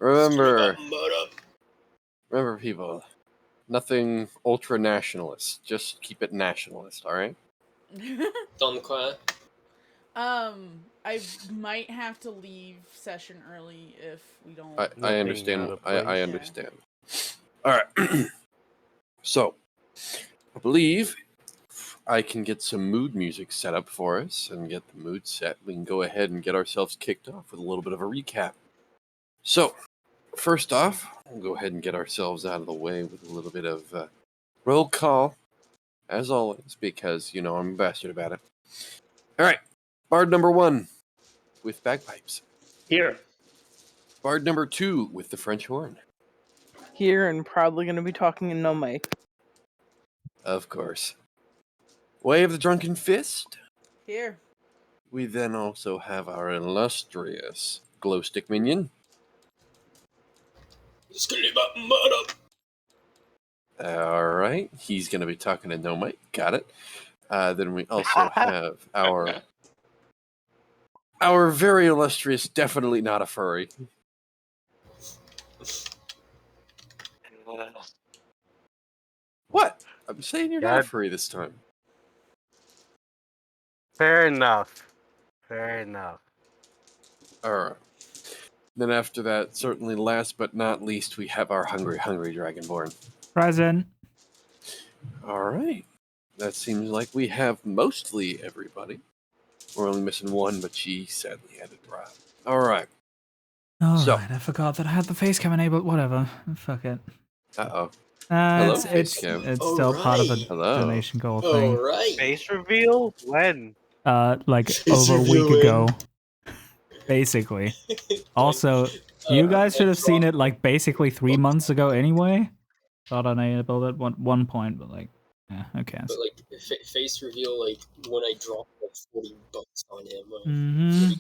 Remember, people, nothing ultra-nationalist. Just keep it nationalist, alright? Don't cry. I might have to leave session early if we don't... I understand. I understand. Alright. So, I believe I can get some mood music set up for us and get the mood set. We can go ahead and get ourselves kicked off with a little bit of a recap. So, first off, we'll go ahead and get ourselves out of the way with a little bit of roll call, as always, because, I'm a bastard about it. Alright, Bard number 1 with bagpipes. Here. Bard number 2 with the French horn. Here, and probably going to be talking in no mic. Of course. Way of the Drunken Fist. Here. We then also have our illustrious glow stick minion. Alright, he's going to be talking to no mic. Got it. Then we also have our very illustrious, definitely not a furry. What? I'm saying you're not a furry this time. Fair enough. Fair enough. Alright. Then after that, certainly last but not least, we have our hungry Dragonborn. Present. Alright. That seems like we have mostly everybody. We're only missing one, but she sadly had to drop. Alright. Alright, I forgot that I had the face cam enabled. Whatever. Fuck it. Uh-oh. Hello, it's still part of the donation goal thing. Alright. Face reveal? When? Like over a week ago. Basically. Also, you guys should have seen it like basically 3 months ago anyway. Thought I enabled it at one point, but like, yeah, who cares? But like, face reveal, like, when I dropped like $40 on him. Mm-hmm.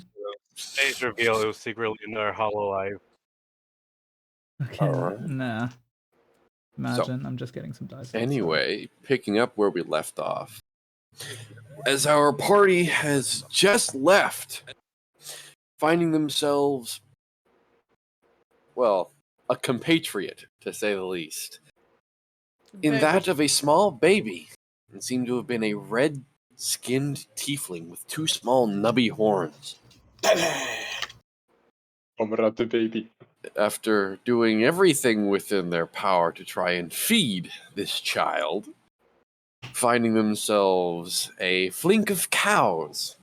Face reveal, it was secretly in our Hololive. Okay, Alright. nah. Imagine, I'm just getting some dice. Anyway, picking up where we left off. As our party has just left, finding themselves, well, a compatriot, to say the least. In that of a small baby, and seemed to have been a red-skinned tiefling with 2 small nubby horns. Comrade the baby. After doing everything within their power to try and feed this child, finding themselves a flink of cows,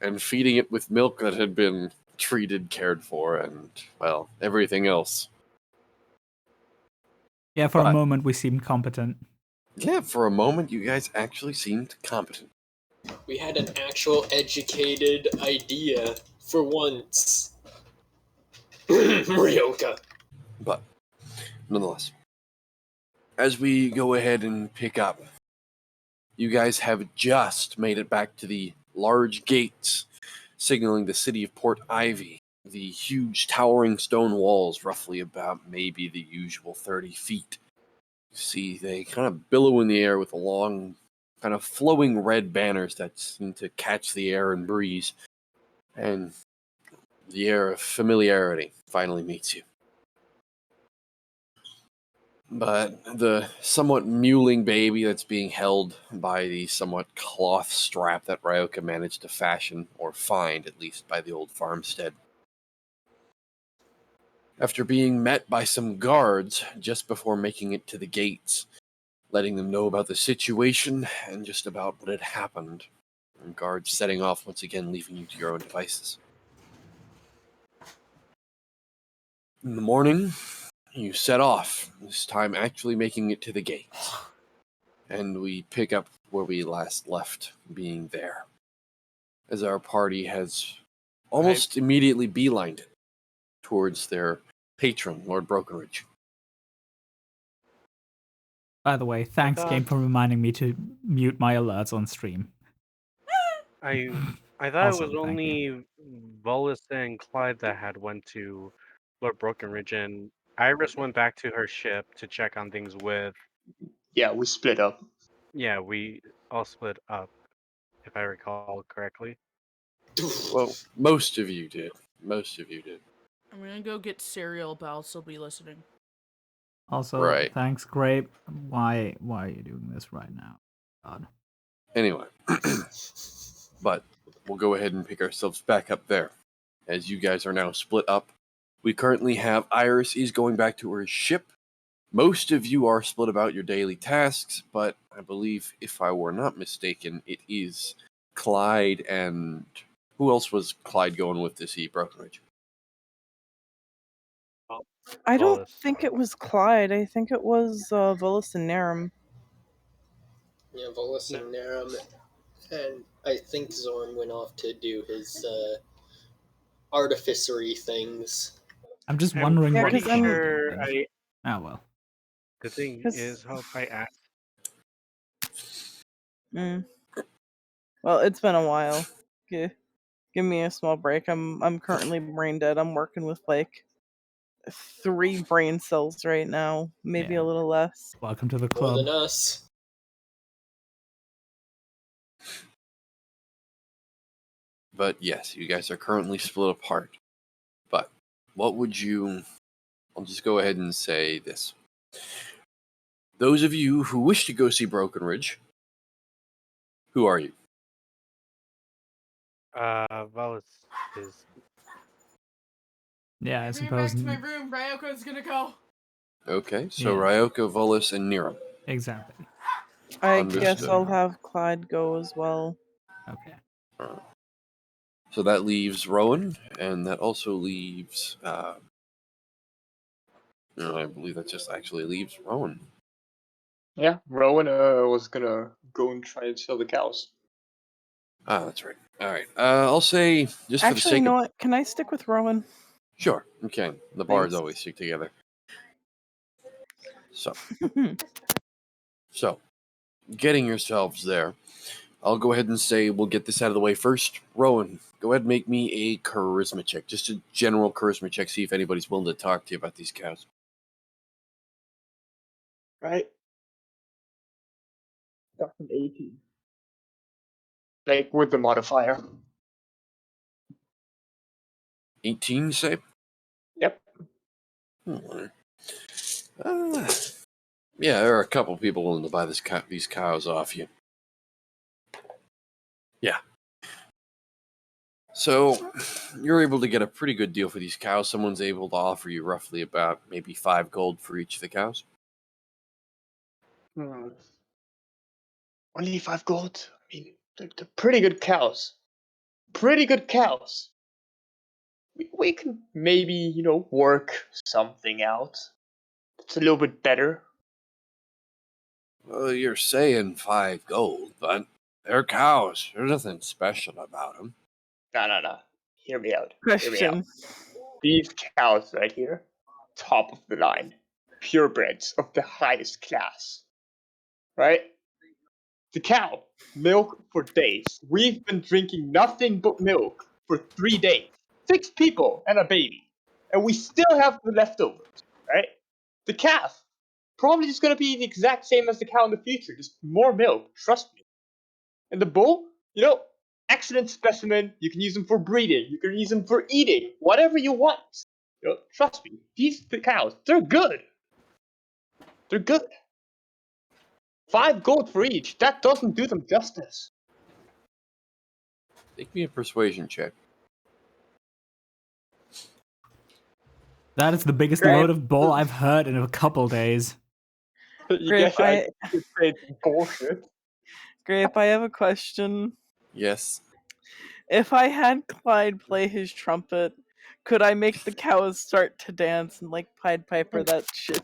and feeding it with milk that had been treated, cared for, and, well, everything else. Yeah, for a moment we seemed competent. Yeah, for a moment you guys actually seemed competent. We had an actual educated idea for once. Ryoka. But, nonetheless, as we go ahead and pick up, you guys have just made it back to the large gates signaling the city of Port Ivy. The huge towering stone walls, roughly about maybe the usual 30 feet. You see, they kind of billow in the air with long, kind of flowing red banners that seem to catch the air and breeze. And the air of familiarity finally meets you. But the somewhat mewling baby that's being held by the somewhat cloth strap that Ryoka managed to fashion, or find, at least, by the old farmstead. After being met by some guards just before making it to the gates, letting them know about the situation and just about what had happened, and guards setting off once again, leaving you to your own devices. In the morning, you set off, this time actually making it to the gates. And we pick up where we last left, being there. As our party has almost immediately beelined it towards their patron, Lord Brokenridge. By the way, thanks game for reminding me to mute my alerts on stream. I thought Awesome, it was only Volus and Clyde that had went to Lord Brokenridge, and Iris went back to her ship to check on things with... Yeah, we split up. Yeah, we all split up, if I recall correctly. Well, most of you did. Most of you did. I'm gonna go get cereal, but I'll still be listening. Also, Right. thanks, Grape. Why are you doing this right now? God. Anyway, but we'll go ahead and pick ourselves back up there. As you guys are now split up, we currently have Iris is going back to her ship. Most of you are split about your daily tasks, but I believe, if I were not mistaken, it is Clyde and... Who else was Clyde going with to see Broken Ridge? I don't Volus. think it was Clyde. I think it was Volus and Narum. Yeah, Volus and Narum, and I think Zorn went off to do his artificery things. I'm just I'm wondering Yeah, what. pretty 'cause I'm- sure I. Oh well. The thing 'Cause- is, how I asked. Well, it's been a while. Give me a small break. I'm currently brain dead. I'm working with like 3 brain cells right now, maybe Yeah. a little less. Welcome to the More club. than us. But yes, you guys are currently split apart. But what would you... I'll just go ahead and say this. Those of you who wish to go see Broken Ridge, who are you? Volus is. Yeah, I Bring me back suppose. to my room. Ryoko's gonna go. Okay, so Yeah. Ryoko, Volus, and Niram. Exactly. I guess Understood. I'll have Clyde go as well. Okay. So that leaves Rowan, and that also leaves... no, I believe that just actually leaves Rowan. Yeah, Rowan was gonna go and try and sell the cows. Ah, that's right. All right. I'll say, just for the Actually, sake you know of... what? Can I stick with Rowan? Sure, you can. The bars Thanks. always stick together. So, getting yourselves there, I'll go ahead and say we'll get this out of the way first. Rowan, go ahead and make me a charisma check. Just a general charisma check, see if anybody's willing to talk to you about these cows. Right? Got an 18. Like with the modifier. 18, you say? Yep. Yeah, there are a couple people willing to buy these cows off you. Yeah. So, you're able to get a pretty good deal for these cows. Someone's able to offer you roughly about maybe 5 gold for each of the cows. Only 5 gold? I mean, they're pretty good cows. Pretty good cows. We can maybe, work something out. It's a little bit better. Well, you're saying 5 gold, but they're cows. There's nothing special about them. No. Hear me out. Hear me out. Question. These cows right here, top of the line. Purebreds of the highest class. Right? The cow, milk for days. We've been drinking nothing but milk for 3 days. 6 people and a baby. And we still have the leftovers, right? The calf, probably just going to be the exact same as the cow in the future, just more milk, trust me. And the bull, excellent specimen. You can use them for breeding. You can use them for eating, whatever you want. Trust me, these cows, they're good. They're good. 5 gold for each. That doesn't do them justice. Make me a persuasion check. That is the biggest Great. load of bull I've heard in a couple days. Grape, I say it's bullshit. Grape, I have a question. Yes. If I had Clyde play his trumpet, could I make the cows start to dance and like Pied Piper that shit?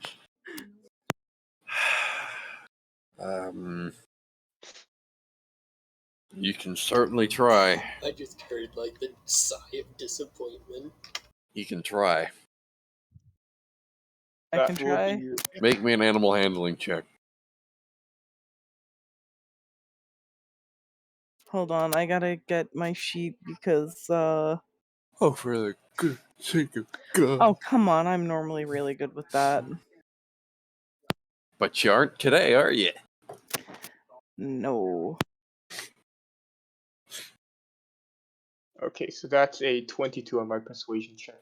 You can certainly try. I just heard like the sigh of disappointment. You can try. I can try. Make me an animal handling check. Hold on, I gotta get my sheet because Oh, for the good sake of God. oh come on, I'm normally really good with that. But you aren't today, are you? No. Okay, so that's a 22 on my persuasion check.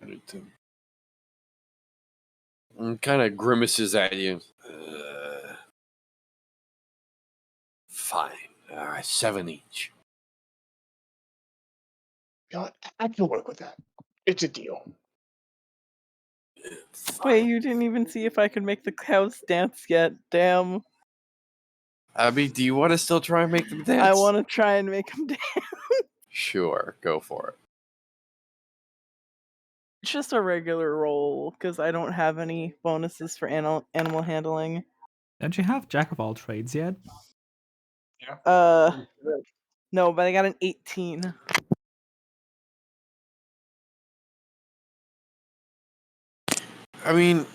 and kind of grimaces at you. Fine. All right, 7 each. God, I can work with that. It's a deal. Wait, you didn't even see if I could make the cows dance yet. Damn. Abby, do you want to still try and make them dance? I want to try and make them dance. Sure, go for it. It's just a regular roll, because I don't have any bonuses for animal handling. Don't you have Jack of all trades yet? No, but I got an 18. I mean,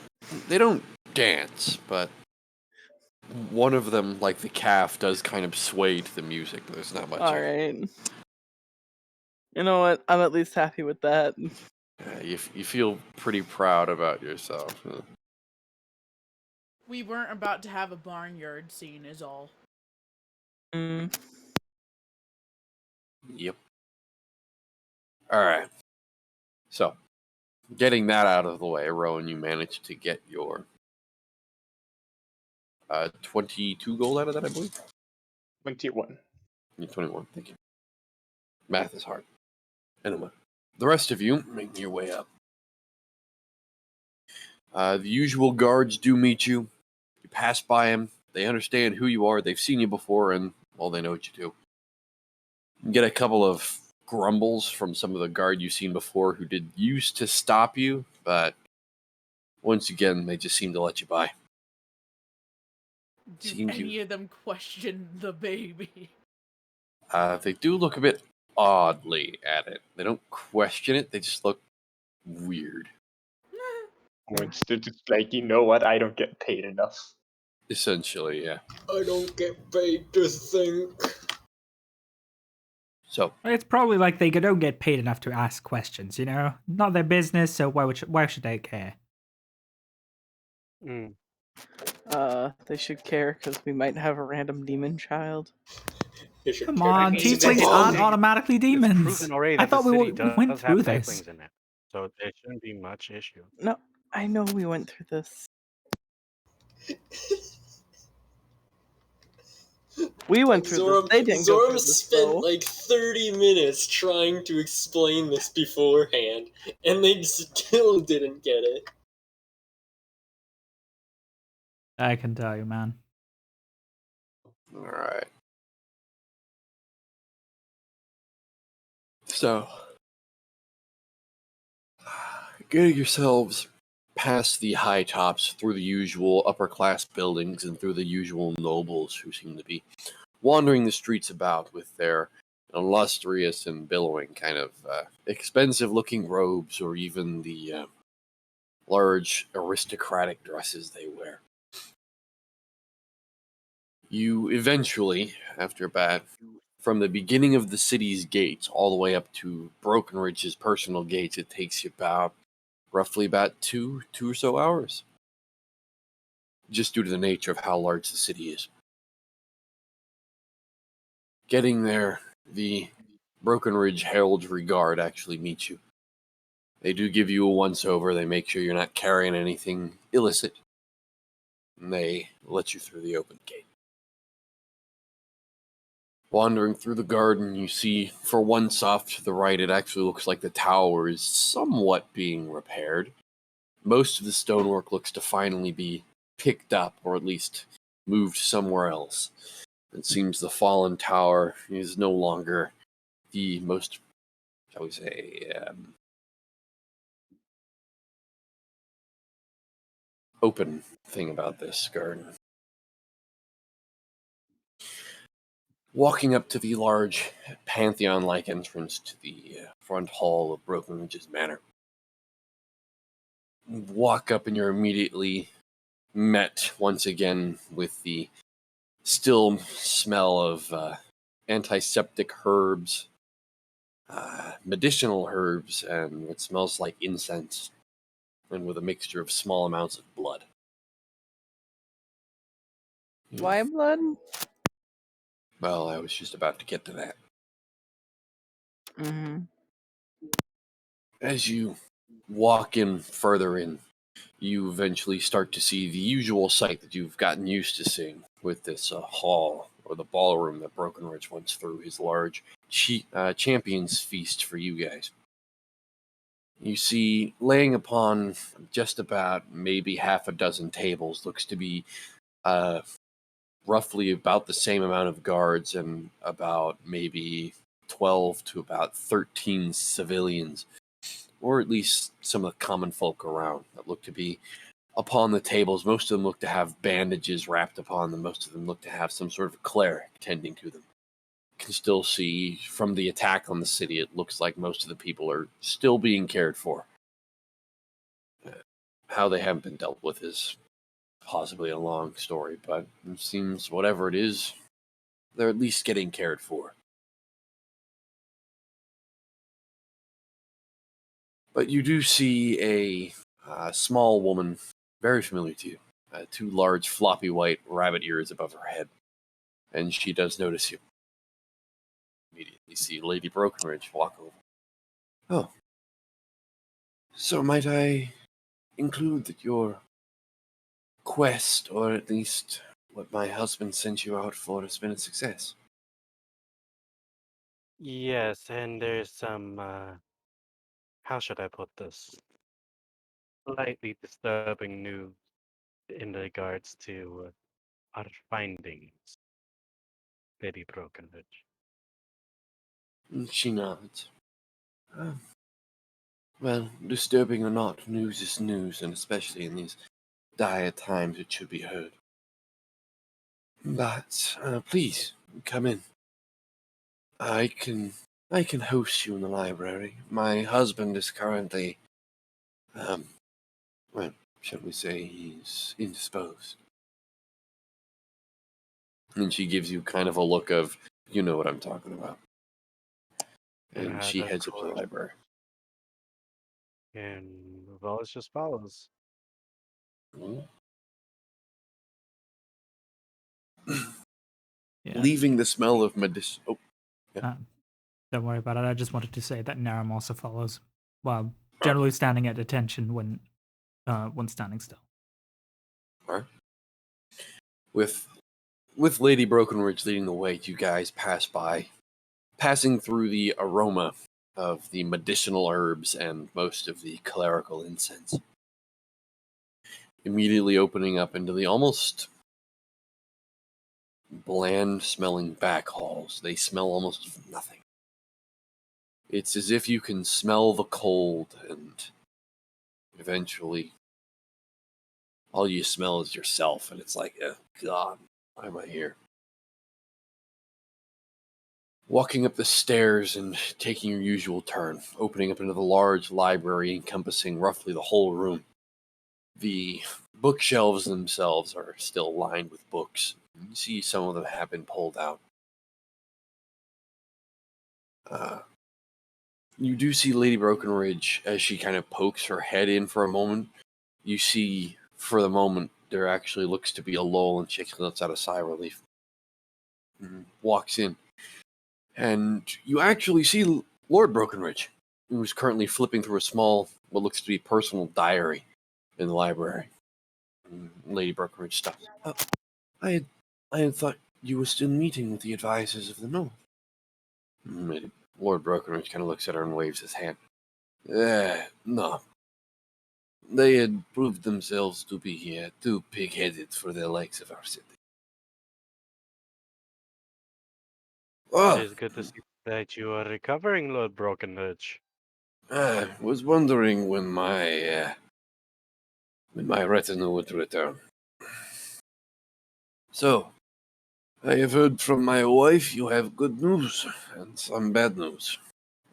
they don't dance, but one of them, like the calf, does kind of sway to the music. But there's not much. Alright. You know what? I'm at least happy with that. You feel pretty proud about yourself. We weren't about to have a barnyard scene, is all. Mm. Yep. All right. So, getting that out of the way, Rowan, you managed to get your 22 gold out of that, I believe. 21. 21. Thank you. Math is hard. Anyway, the rest of you making your way up. The usual guards do meet you. You pass by them. They understand who you are. They've seen you before, and well, they know what you do. You get a couple of grumbles from some of the guard you've seen before who did used to stop you, but once again, they just seem to let you by. Do Seems any of them question the baby? They do look a bit oddly at it. They don't question it. They just look weird. They're just like, you know what? I don't get paid enough. Essentially, yeah. I don't get paid to think. So, It's probably like they don't get paid enough to ask questions, you know? Not their business, so why should they care? Mm. They should care, because we might have a random demon child. They should Come care on, because it's tieflings a aren't bomb. automatically It's demons. proven already I that the thought we city went does through have this. tieflings in it, so there shouldn't be much issue. No, I know we went through this. We went through this. They didn't go through Zoram this, spent though. like 30 minutes trying to explain this beforehand, and they still didn't get it. I can tell you, man. all right. So, getting yourselves past the high tops, through the usual upper class buildings, and through the usual nobles who seem to be wandering the streets about with their illustrious and billowing kind of expensive looking robes, or even the large aristocratic dresses they wear. You eventually, after about from the beginning of the city's gates all the way up to Brokenridge's personal gates, it takes you roughly about two or so hours, just due to the nature of how large the city is. Getting there, the Brokenridge Heraldry Guard actually meets you. They do give you a once-over. They make sure you're not carrying anything illicit, and they let you through the open gate. Wandering through the garden, you see, for once off to the right, it actually looks like the tower is somewhat being repaired. Most of the stonework looks to finally be picked up, or at least moved somewhere else. It seems the fallen tower is no longer the most, shall we say, open thing about this garden. Walking up to the large Pantheon-like entrance to the front hall of Brokenridge's Manor. You walk up and you're immediately met once again with the still smell of antiseptic herbs, medicinal herbs, and what smells like incense, and with a mixture of small amounts of blood. Why blood? Well, I was just about to get to that. Mm-hmm. As you walk in further in, you eventually start to see the usual sight that you've gotten used to seeing with this hall or the ballroom that Brokenridge once threw his large champions feast for you guys. You see, laying upon just about maybe half a dozen tables looks to be roughly about the same amount of guards and about maybe 12 to about 13 civilians, or at least some of the common folk around that look to be upon the tables. Most of them look to have bandages wrapped upon them. Most of them look to have some sort of cleric tending to them. You can still see from the attack on the city, it looks like most of the people are still being cared for. How they haven't been dealt with is possibly a long story, but it seems whatever it is, they're at least getting cared for. But you do see a small woman, very familiar to you, two large floppy white rabbit ears above her head, and she does notice you. Immediately see Lady Brokenridge walk over. Oh. So might I include that your quest, or at least what my husband sent you out for, has been a success? Yes, and there's some, how should I put this? Slightly disturbing news in regards to our findings, Lady Brokenridge. She nods. Well, disturbing or not, news is news, and especially in these dire times it should be heard. But please come in. I can host you in the library. My husband is currently, well, shall we say, he's indisposed. And she gives you kind of a look of, you know what I'm talking about. And she Of heads up to the course. library. And well, it's just follows. Yeah. Leaving the smell of medicine. Oh, Don't worry about it. I just wanted to say that Naram also follows, while generally standing at attention when standing still. all right. With Lady Brokenridge leading the way, you guys pass by, passing through the aroma of the medicinal herbs and most of the clerical incense. Immediately opening up into the almost bland-smelling back halls. They smell almost of nothing. It's as if you can smell the cold, and eventually all you smell is yourself, and it's like, oh, God, why am I here? Walking up the stairs and taking your usual turn, opening up into the large library encompassing roughly the whole room. The bookshelves themselves are still lined with books. You see some of them have been pulled out. You do see Lady Brokenridge as she kind of pokes her head in for a moment. You see, for the moment, there actually looks to be a lull, and she lets out a sigh of relief. Walks in. And you actually see Lord Brokenridge, who's currently flipping through a small, what looks to be personal diary in the library. Lady Brokenridge stops. Oh, I had thought you were still meeting with the advisors of the North. Lord Brokenridge kind of looks at her and waves his hand. No. They had proved themselves to be too pig-headed for the likes of our city. It is good to see that you are recovering, Lord Brokenridge. I was wondering when my retinue would return. So, I have heard from my wife you have good news and some bad news.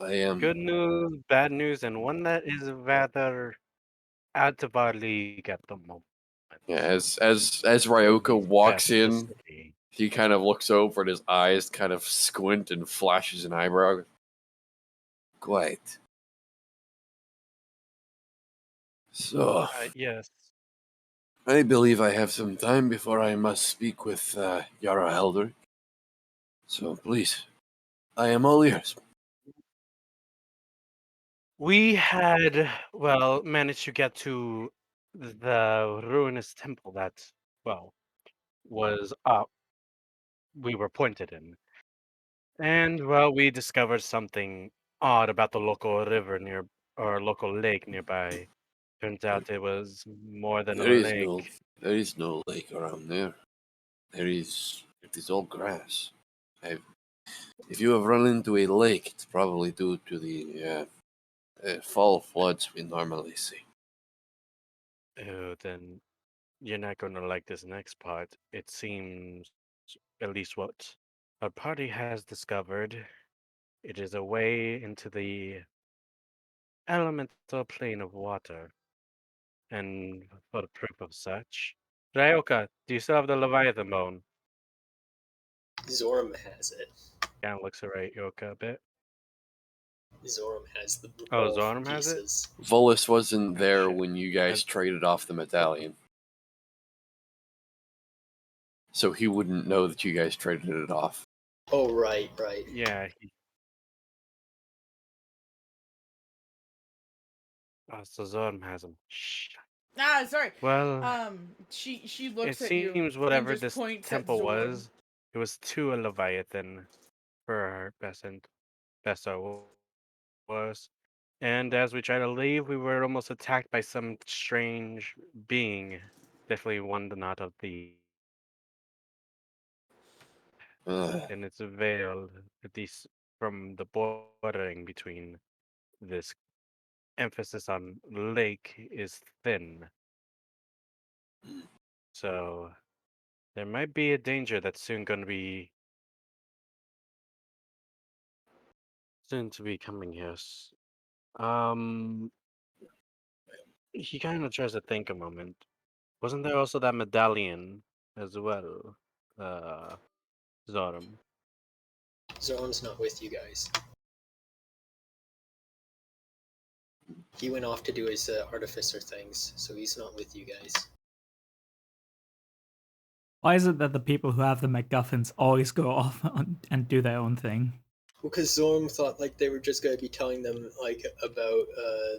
I am Good news, bad news, and one that is rather out of our league at the moment. as Ryoka walks Best of the in, city. he kind of looks over and his eyes kind of squint and flashes an eyebrow. Quite. So, Yes. I believe I have some time before I must speak with Yara Helder. So please, I am all ears. We had, well, managed to get to the ruinous temple that, well, was up, we were pointed in. And, well, we discovered something odd about the local river or local lake nearby. Turns out it was more than a There is no, lake. there is no lake around there. It is all grass. If you have run into a lake, it's probably due to the fall floods we normally see. Oh, then you're not going to like this next part. It seems, at least what our party has discovered, it is a way into the elemental plane of water. And for the proof of such, Ryoka, do you still have the Leviathan bone? Zoram has it. Kind of looks at Ryoka a bit. Zoram has the Oh, all Zoram has it? pieces. Volus wasn't there shit. when you guys traded off the medallion. So he wouldn't know that you guys traded it off. Oh, right. Yeah. So Zoram has them. Shh. Ah, sorry. Well, She it looks at you seems and whatever just this points at temple Zorm. was, it was to a Leviathan for our Bessa was. And as we tried to leave, we were almost attacked by some strange being. Definitely one not of the. Ugh. And it's veiled, at least from the bordering between this emphasis on lake is thin. So there might be a danger that's soon to be coming here. Um, he kind of tries to think a moment. Wasn't there also that medallion as well, uh, Zoram? Zoram's not with you guys. He went off to do his artificer things, so he's not with you guys. Why is it that the people who have the MacGuffins always go off and do their own thing? Well, because Zoram thought like they were just going to be telling them like about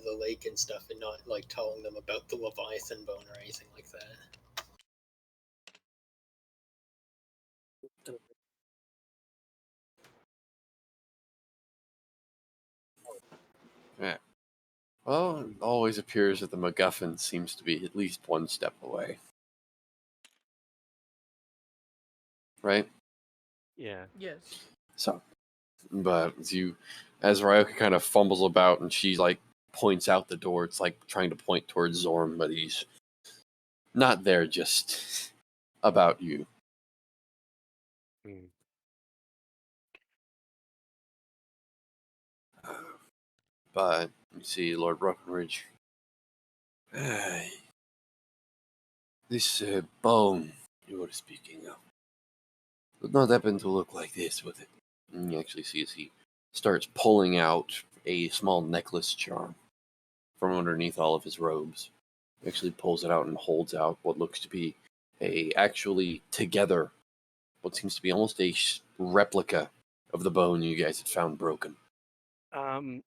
the lake and stuff, and not like telling them about the Leviathan bone or anything like that. Yeah. Well, it always appears that the MacGuffin seems to be at least one step away. Right? Yeah. Yes. So, but as Ryoka kind of fumbles about and she like points out the door, it's like trying to point towards Zorm, but he's not there, just about you. Mm. But you see, Lord Brockenridge. This bone you were speaking of would not happen to look like this, would it? And you actually see as he starts pulling out a small necklace charm from underneath all of his robes. He actually pulls it out and holds out what looks to be what seems to be almost a replica of the bone you guys had found broken.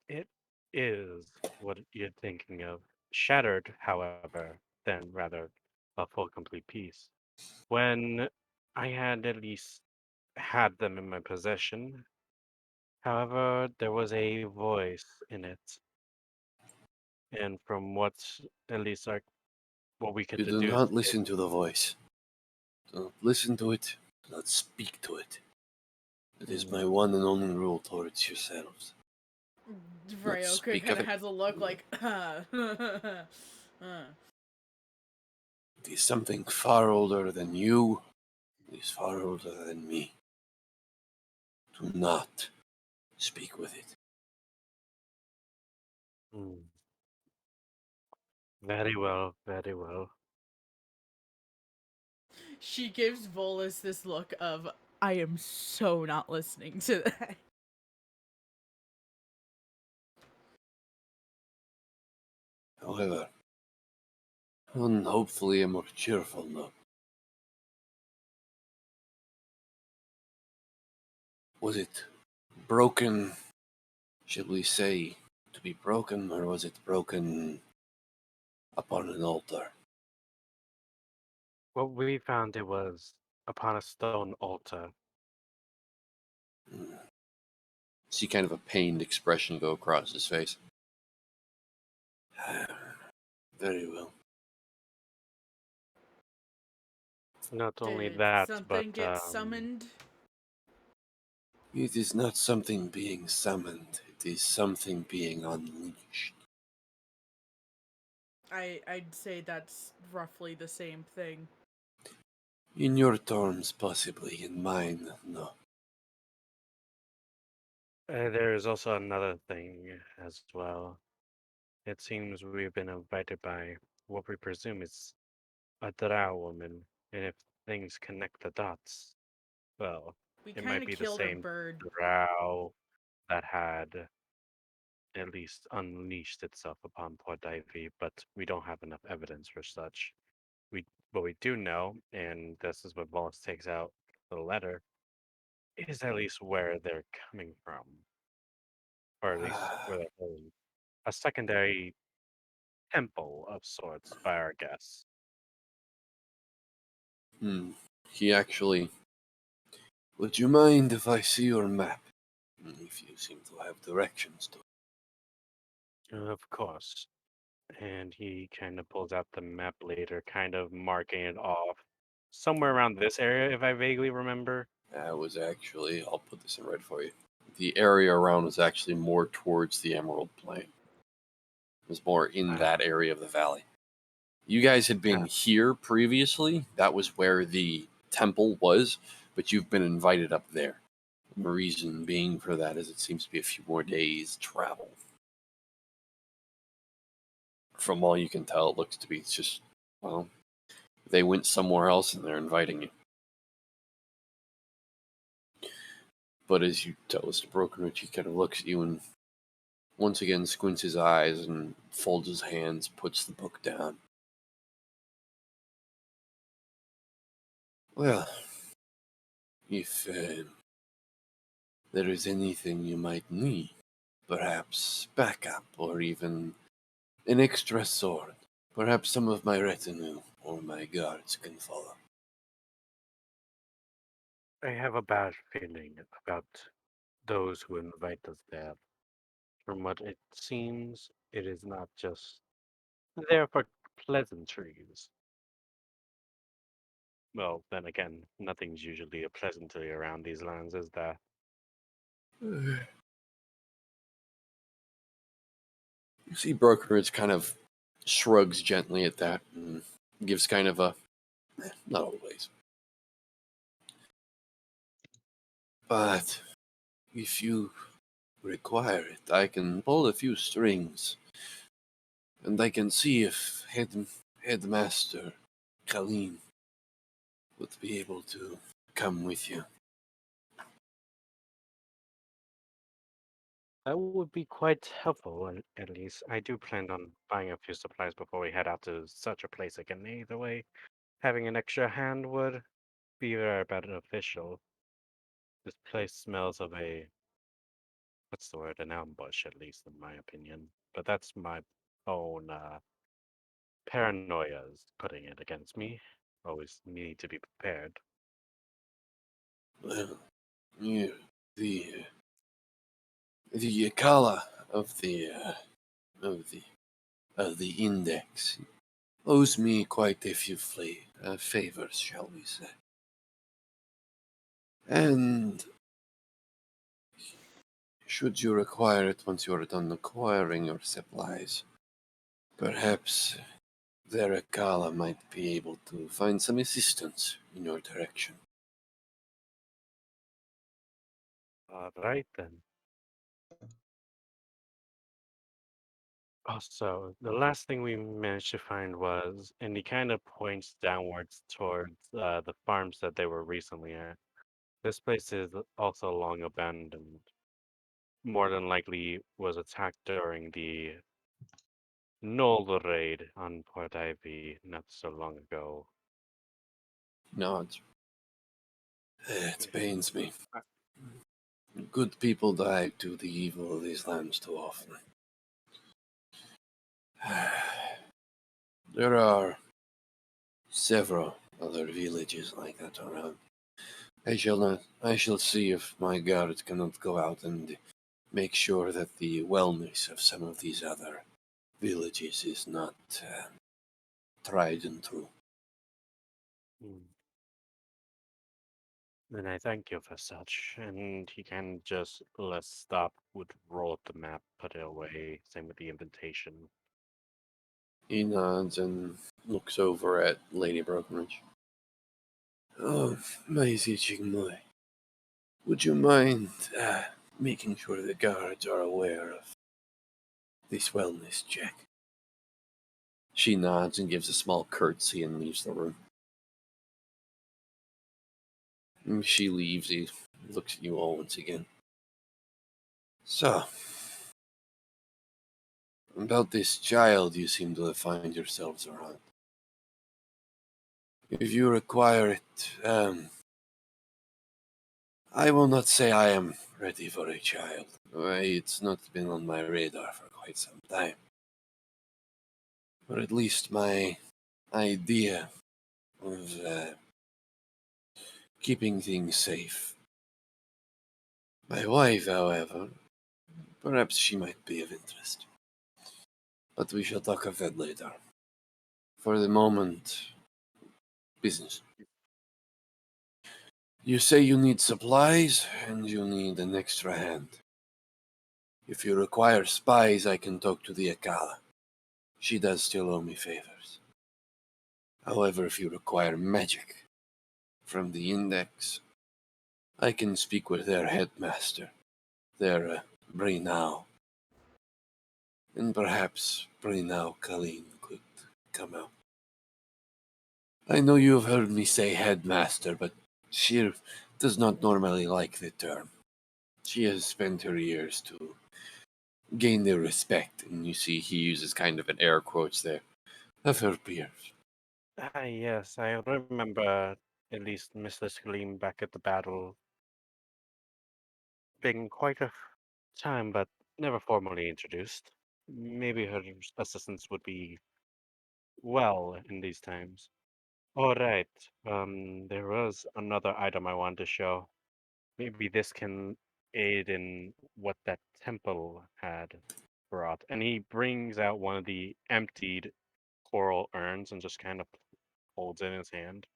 It is what you're thinking of. Shattered, however, than rather a full complete piece. When I had at least had them in my possession, however, there was a voice in it. And from at least like what we could You do deduce, not listen to the voice. Do not listen to it. Do not speak to it. It is my one and only rule towards yourselves. Ryoka speak kind of of it. has a look like, It is something far older than you. It is far older than me. Do not speak with it. Hmm. Very well, very well. She gives Volus this look of, I am so not listening to that. However, on hopefully a more cheerful note, was it broken, should we say, to be broken, or was it broken upon an altar. What we found, it was upon a stone altar. See kind of a pained expression go across his face. Very well. Not only Did that, something but get summoned? It is not something being summoned. It is something being unleashed. I'd say that's roughly the same thing. In your terms, possibly. In mine, no. there is also another thing as well. It seems we've been invited by what we presume is a drow woman, and if things connect the dots, well, We it kind might of be the killed her same bird. drow that had at least unleashed itself upon Port Ivy, but we don't have enough evidence for such. What we do know, and this is what Wallace takes out the letter, is at least where they're coming from, or at least where they're holding a secondary temple of sorts by our guess. He actually... Would you mind if I see your map? If you seem to have directions to. Of course. And he kind of pulls out the map later, kind of marking it off somewhere around this area, if I vaguely remember. That was actually... I'll put this in red for you. The area around was actually more towards the Emerald Plain. It was more in that area of the valley. You guys had been here previously. That was where the temple was, but you've been invited up there. The reason being for that is it seems to be a few more days' travel. From all you can tell, it looks to be it's just, well, they went somewhere else and they're inviting you. But as you tell us to Brokenridge, he kind of looks at you and once again squints his eyes and folds his hands, puts the book down. Well, if there is anything you might need, perhaps backup or even an extra sword, perhaps some of my retinue or my guards can follow. I have a bad feeling about those who invite us there. From what it seems, it is not just there for pleasantries. Well, then again, nothing's usually a pleasantry around these lands, is there? You see Brokerage kind of shrugs gently at that and gives kind of a, not always. But if you require it, I can pull a few strings, and I can see if Headmaster Colleen would be able to come with you. That would be quite helpful, at least. I do plan on buying a few supplies before we head out to such a place again. Either way, having an extra hand would be very beneficial. This place smells of a, what's the word, an ambush, at least in my opinion. But that's my own paranoias putting it against me. Always need to be prepared. Well, you, the Kala of the Index owes me quite a few favors, shall we say. And should you require it once you are done acquiring your supplies, perhaps their Akala might be able to find some assistance in your direction. All right then. Also, the last thing we managed to find was, and he kind of points downwards towards the farms that they were recently at. This place is also long abandoned. More than likely was attacked during the Knoll raid on Port Ivy not so long ago. Nods. It pains me. Good people die to the evil of these lands too often. There are several other villages like that around. I shall see if my guard cannot go out and make sure that the wellness of some of these other villages is not tried and true. Hmm. Then I thank you for such. And he can just let's stop, would roll up the map, put it away. Same with the invitation. He nods and looks over at Lady Brokenridge. Oh, Maisie Chingmoy, would you mind making sure the guards are aware of this wellness check? She nods and gives a small curtsy and leaves the room. And she leaves. He looks at you all once again. So, about this child you seem to have found yourselves around. If you require it, I will not say I am ready for a child. It's not been on my radar for quite some time. Or at least my idea of keeping things safe. My wife, however, perhaps she might be of interest. But we shall talk of that later. For the moment, business. You say you need supplies, and you need an extra hand. If you require spies, I can talk to the Akala. She does still owe me favors. However, if you require magic from the Index, I can speak with their headmaster, their Brynau. And perhaps Brynau Colleen could come out. I know you have heard me say headmaster, but she does not normally like the term. She has spent her years to gain the respect, and you see he uses kind of an air quotes there, of her peers. Ah, yes, I remember at least Mr. Scream back at the battle being quite a time, but never formally introduced. Maybe her assistance would be well in these times. All right. There was another item I wanted to show. Maybe this can aid in what that temple had brought. And he brings out one of the emptied coral urns and just kind of holds it in his hand.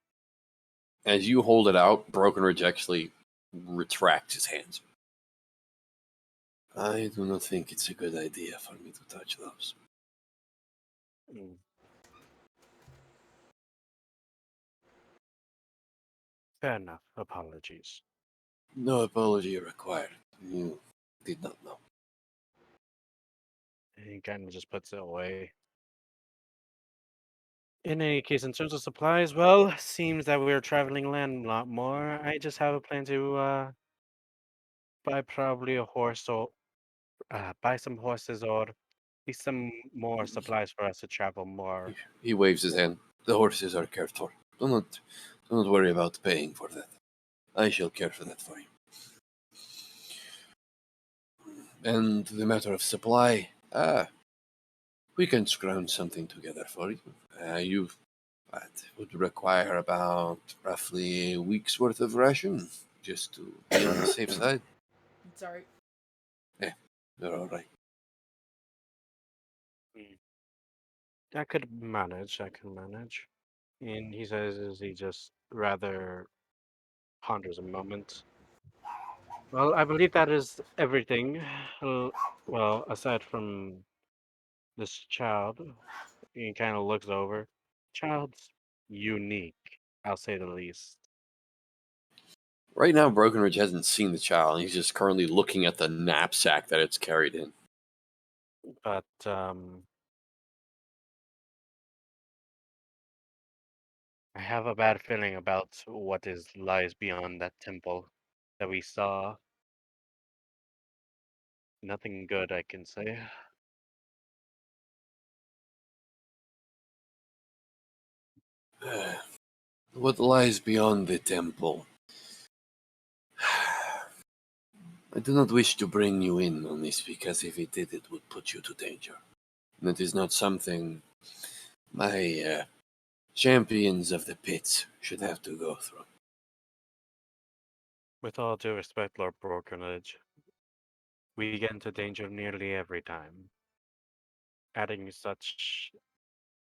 As you hold it out, Brokenridge actually retracts his hands. I do not think it's a good idea for me to touch those. Mm. Fair enough. Apologies. No apology required. You did not know. He kind of just puts it away. In any case, in terms of supplies, well, seems that we're traveling land a lot more. I just have a plan to buy probably a horse or buy some horses or least some more supplies for us to travel more. He waves his hand. The horses are cared for. Do not worry about paying for that. I shall care for that for you. And the matter of supply, we can scrounge something together for you. You would require about roughly a week's worth of ration, just to be on the safe side. Sorry. You're all right. I could manage. I can manage. And he says as he just rather ponders a moment. Well, I believe that is everything. Well, aside from this child, he kind of looks over. Child's unique, I'll say the least. Right now, Brokenridge hasn't seen the child. He's just currently looking at the knapsack that it's carried in. But I have a bad feeling about what lies beyond that temple that we saw. Nothing good, I can say. What lies beyond the temple? I do not wish to bring you in on this, because if it did, it would put you to danger. And it is not something my champions of the pits should have to go through. With all due respect, Lord Brokenage, we get into danger nearly every time. Adding such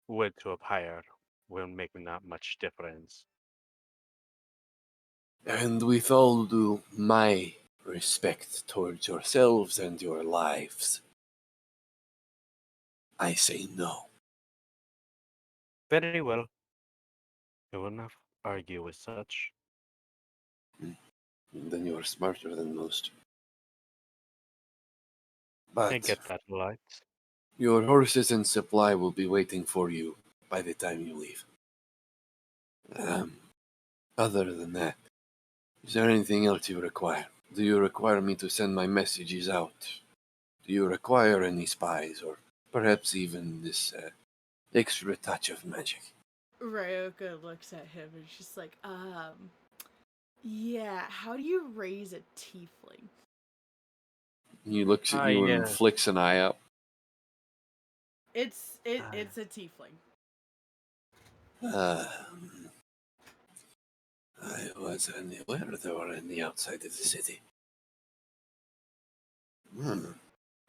wood to a pyre will make not much difference. And with all due my respect towards yourselves and your lives, I say no. Very well. I will not argue with such. Then you are smarter than most. I But get that, light. your horses and supply will be waiting for you by the time you leave. Other than that, is there anything else you require? Do you require me to send my messages out? Do you require any spies, or perhaps even this extra touch of magic? Ryoka looks at him and she's like, yeah, how do you raise a tiefling? He looks at you and flicks an eye up. It's a tiefling. I was unaware they were in the outside of the city.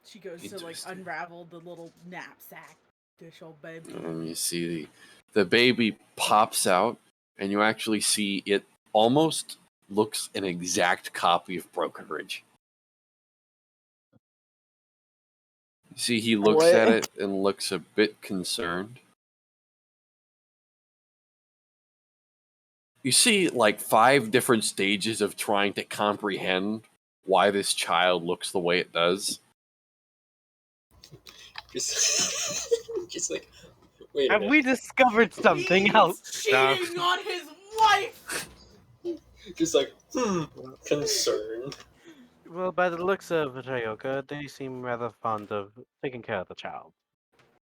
She goes to like unravel the little knapsack dish old baby. You see the baby pops out, and you actually see it almost looks an exact copy of Brokenridge. You see, he looks at it and looks a bit concerned. You see, like, 5 different stages of trying to comprehend why this child looks the way it does. Just like, wait a Have minute. we discovered something else? Cheating on his wife! Just like, concerned. Well, by the looks of Ryoka, they seem rather fond of taking care of the child.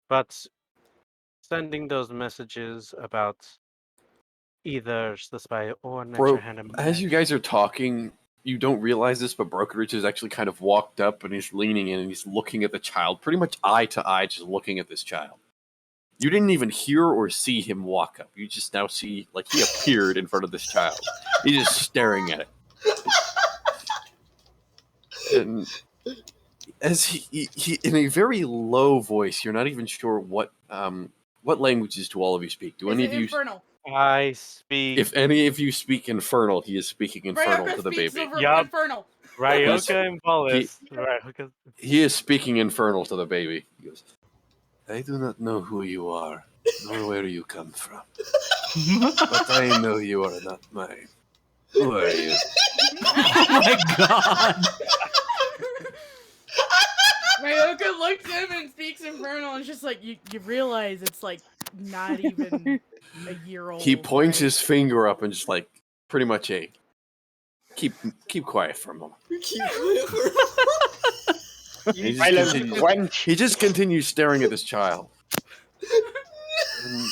But sending those messages about either the spy or an extra hand in As you guys are talking, you don't realize this, but Brokerage has actually kind of walked up and he's leaning in and he's looking at the child, pretty much eye to eye, just looking at this child. You didn't even hear or see him walk up. You just now see, like, he appeared in front of this child. He's just staring at it. And as he in a very low voice, you're not even sure what languages do all of you speak. Do any of you? Infernal. I speak. If any of you speak Infernal, he is speaking Infernal Ryoka to the speaks baby. Infernal. Ryoka and Paulus. He is speaking Infernal to the baby. He goes, I do not know who you are, nor where you come from. But I know you are not mine. Who are you? Oh my god! Ryoka looks at him and speaks Infernal, and it's just like, you realize it's like not even a year old. He points right? his finger up and just like, pretty much keep quiet for a moment. He just continues staring at this child. And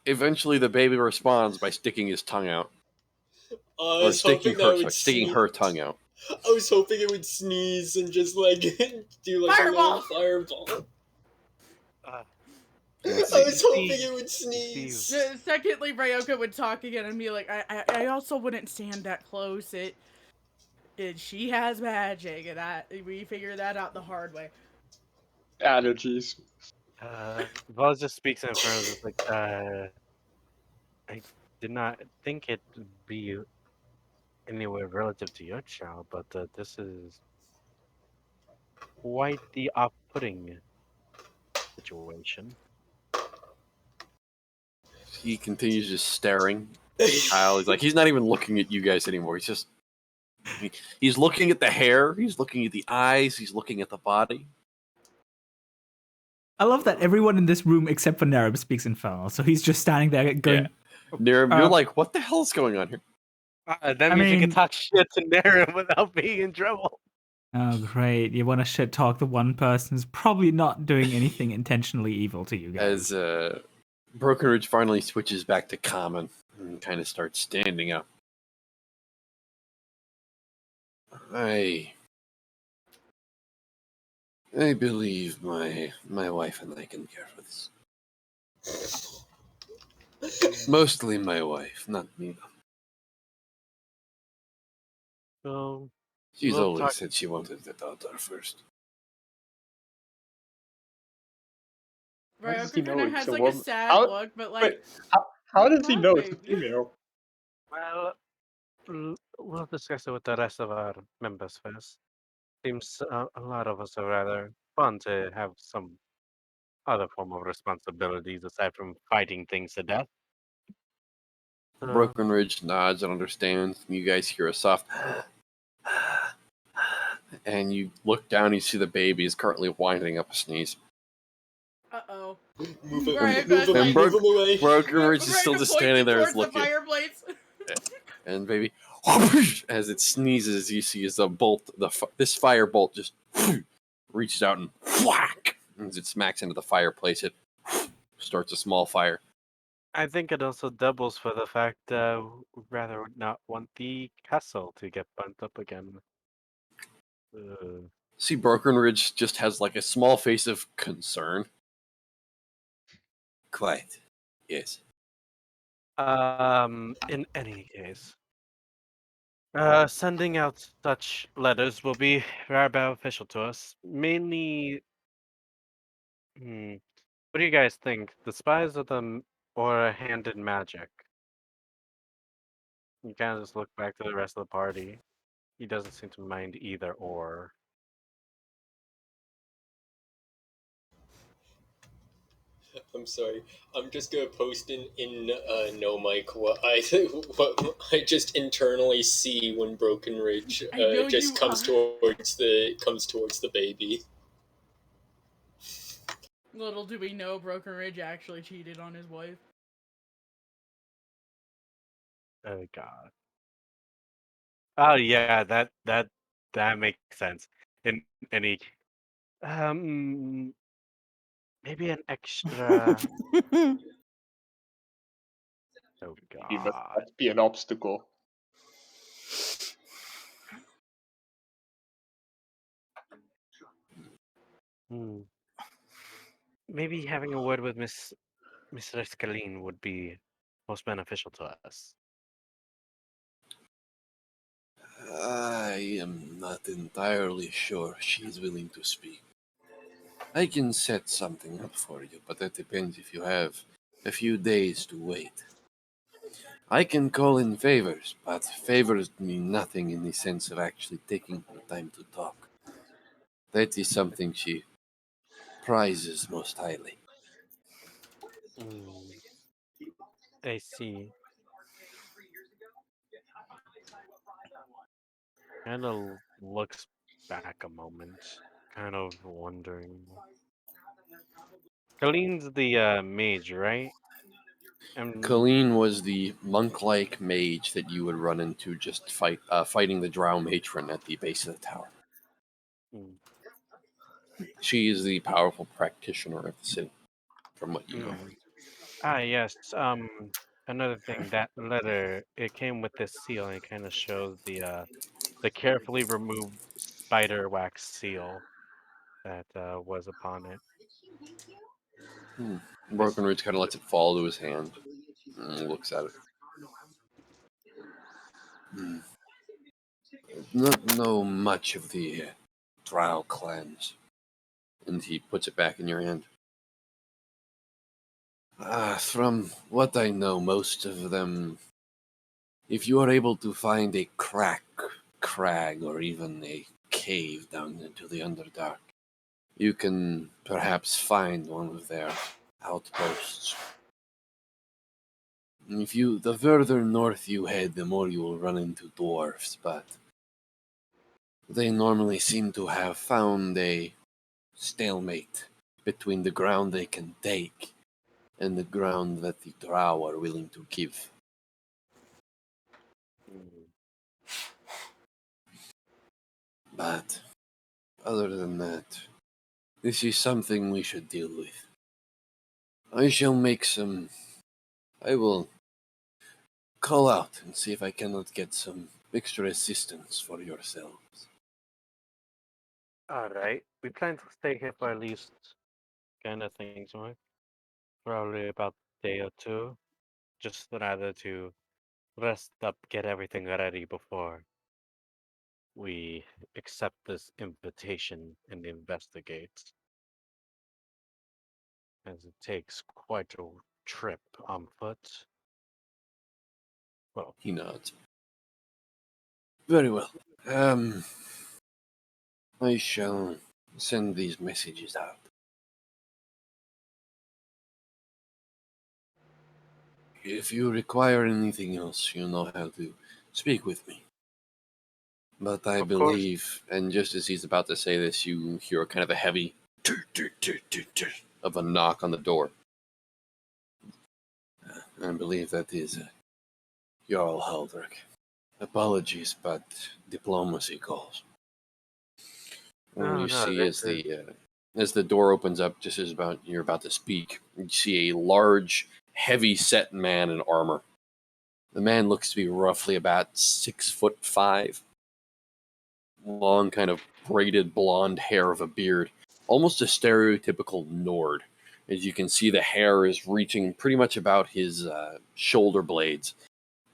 eventually the baby responds by sticking his tongue out. Or sticking her tongue out. I was hoping it would sneeze and just like do like Fireball! a little fireball. I was hoping it would sneeze. Secondly, Ryoka would talk again and be like, I also wouldn't stand that close. She has magic, and we figured that out the hard way. Allergies. Paulus just speaks in front of us like, I did not think it would be anywhere relative to your child, but this is quite the off-putting situation. He continues just staring at the child. He's not even looking at you guys anymore. He's looking at the hair, he's looking at the eyes, he's looking at the body. I love that everyone in this room except for Nerib speaks Infernal, so he's just standing there going... Yeah. Nerib, you're like, what the hell is going on here? That means you can talk shit to Nerib without being in trouble. Oh, great. You want to shit talk the one person who's probably not doing anything intentionally evil to you guys. As Brokenridge finally switches back to common and kind of starts standing up. I believe my wife and I can care for this. Mostly my wife, not me. So She's we'll always talk. said she wanted the daughter first. How does Ryoka he know kind of it's has a like a woman? sad How? look, but like, Wait, how does he come on, know it's a baby. female? Well, we'll discuss it with the rest of our members first. Seems a lot of us are rather fun to have some other form of responsibilities aside from fighting things to death. Broken Ridge nods and understands. And you guys hear a soft, and you look down. You see the baby is currently winding up a sneeze. Uh-oh. Move him, Ryoka's move him, like, move him away. Broken Ridge is still Ryoka just points standing it there, towards the looking. fireplace. And baby, as it sneezes, you see as a bolt, this fire bolt just reaches out and whack. As it smacks into the fireplace, it starts a small fire. I think it also doubles for the fact we'd rather not want the castle to get burnt up again. See, Broken Ridge just has like a small face of concern. Quite, yes. In any case, sending out such letters will be very beneficial to us. Mainly, what do you guys think? The spies or or a hand in magic? You kind of just look back to the rest of the party. He doesn't seem to mind either or. I'm sorry. I'm just gonna post in no mic what I what I just internally see when Broken Ridge I know just you comes towards the baby. Little do we know, Broken Ridge actually cheated on his wife. Oh God. Oh yeah, that makes sense. In any, um, maybe an extra. Oh He must God. not be an obstacle. Hmm. Maybe having a word with Miss Rescaline would be most beneficial to us. I am not entirely sure she's willing to speak. I can set something up for you, but that depends if you have a few days to wait. I can call in favors, but favors mean nothing in the sense of actually taking the time to talk. That is something she prizes most highly. Hmm. I see. Kind of looks back a moment, kind of wondering. Colleen's the mage, right? Colleen was the monk-like mage that you would run into just fighting the drow matron at the base of the tower. Mm, She is the powerful practitioner of the city, from what you know. Yes. Another thing, that letter, it came with this seal, and it kind of shows the carefully removed spider wax seal that was upon it. Broken Roots kind of lets it fall to his hand and looks at it. Not know much of the drow clans. And he puts it back in your hand. From what I know, most of them, if you are able to find a crag, or even a cave down into the Underdark, you can perhaps find one of their outposts. The further north you head, the more you will run into dwarves, but they normally seem to have found a stalemate between the ground they can take and the ground that the drow are willing to give. Mm. But other than that, this is something we should deal with. I will call out and see if I cannot get some extra assistance for yourselves. Alright. We plan to stay here for at least kind of things, right? Probably about a day or two. Just rather to rest up, get everything ready before we accept this invitation and investigate. As it takes quite a trip on foot. Well, He nods. Very well. I shall send these messages out. If you require anything else, you know how to speak with me. But I Of course. believe, and just as he's about to say this, you hear kind of a heavy of a knock on the door. I believe that is Jarl Haldrick. Apologies, but diplomacy calls. And No, you no, see this is as the door opens up, just as you're about to speak, you see a large, heavy-set man in armor. The man looks to be roughly about 6'5", long, kind of braided blonde hair of a beard, almost a stereotypical Nord. As you can see, the hair is reaching pretty much about his shoulder blades,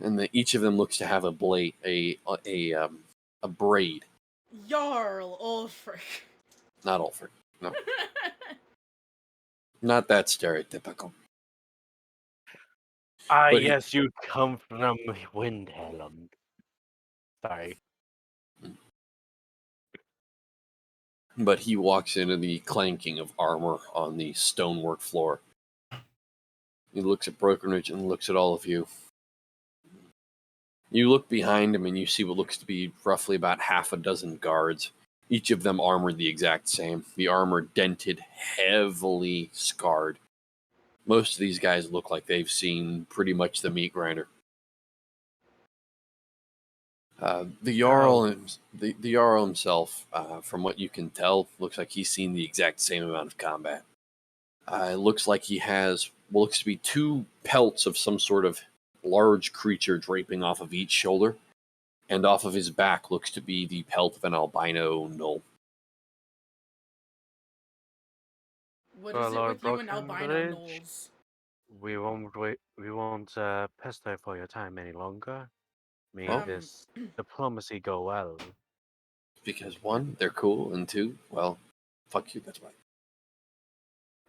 and each of them looks to have a braid. Jarl Ulfric. Not Ulfric, no, not that stereotypical. But yes, you come from Windhelm. Sorry. he walks into the clanking of armor on the stonework floor. He looks at Brokenridge and looks at all of you. You look behind him and you see what looks to be roughly about half a dozen guards, each of them armored the exact same. The armor dented, heavily scarred. Most of these guys look like they've seen pretty much the meat grinder. The Jarl himself, from what you can tell, looks like he's seen the exact same amount of combat. It looks like he has what looks to be two pelts of some sort of large creature draping off of each shoulder, and off of his back looks to be the pelt of an albino gnoll. What Well, is it Lord with you and albino Brokenridge, gnolls? we won't pester for your time any longer. May Well, this diplomacy go well. because one, they're cool, and two, well, fuck you, that's why.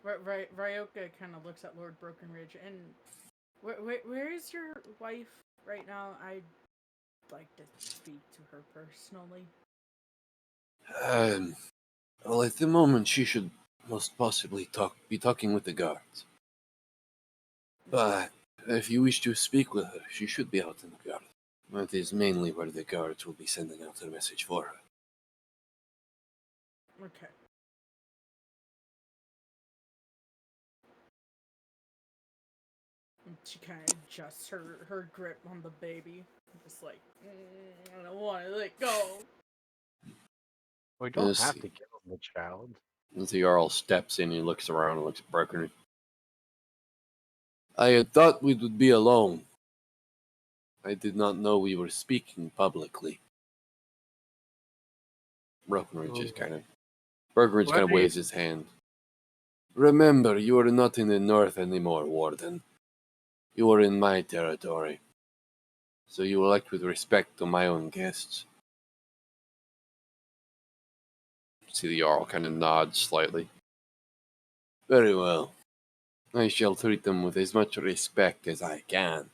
Ryoka kind of looks at Lord Brokenridge, and where is your wife right now? I'd like to speak to her personally. Well, at the moment, she should most possibly be talking with the guards. But if you wish to speak with her, she should be out in the garden. That is mainly where the guards will be sending out a message for her. Okay. And she kind of adjusts her grip on the baby. Just like, I don't want to let go. We don't Let's have see. to kill the child. As the Jarl steps in, he looks around and looks at Brokenridge. I had thought we would be alone. I did not know we were speaking publicly. Brokenridge kind of waves his hand. Remember, you are not in the north anymore, Warden. You are in my territory. So you will act with respect to my own guests. See the Jarl kind of nods slightly. Very well. I shall treat them with as much respect as I can.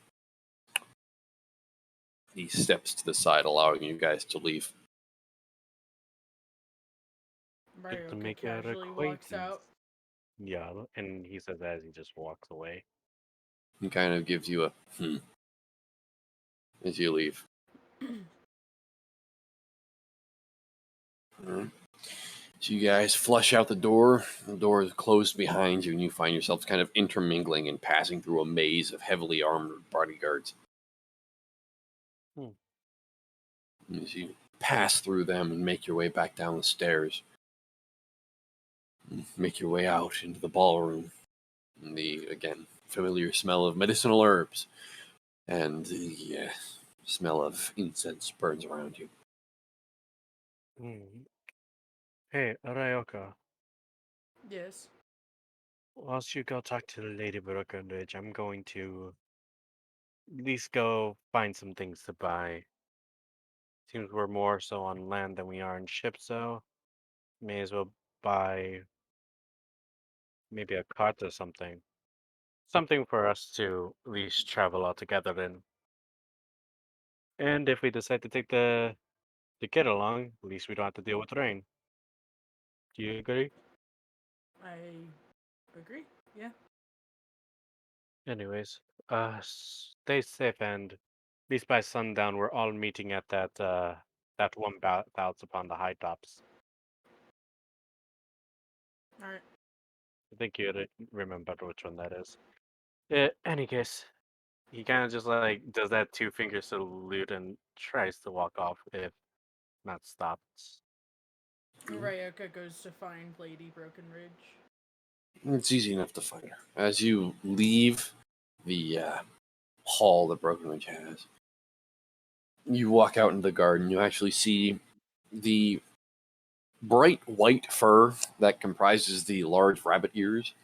He steps to the side, allowing you guys to leave. Good to Ryoka make your casually walks out. Yeah, and he says as he just walks away. He kind of gives you a as you leave. Alright. So you guys flush out the door. The door is closed behind you, and you find yourselves kind of intermingling and passing through a maze of heavily armored bodyguards. As you pass through them and make your way back down the stairs, make your way out into the ballroom, and the, again, familiar smell of medicinal herbs and the smell of incense burns around you. Hey, Ryoka, Yes. whilst you go talk to Lady Brookenridge, I'm going to at least go find some things to buy. Seems we're more so on land than we are in ships, so may as well buy maybe a cart or something. Something for us to at least travel all together in. And if we decide to take the kid along, at least we don't have to deal with rain. Do you agree? I agree. Yeah. Anyways, stay safe, and at least by sundown we're all meeting at that one bouts upon the high tops. All right. I think you remember which one that is. Any case, he kind of just like does that two finger salute and tries to walk off if not stopped. Ryoka goes to find Lady Brokenridge. It's easy enough to find her. As you leave the hall that Brokenridge has, you walk out into the garden. You actually see the bright white fur that comprises the large rabbit ears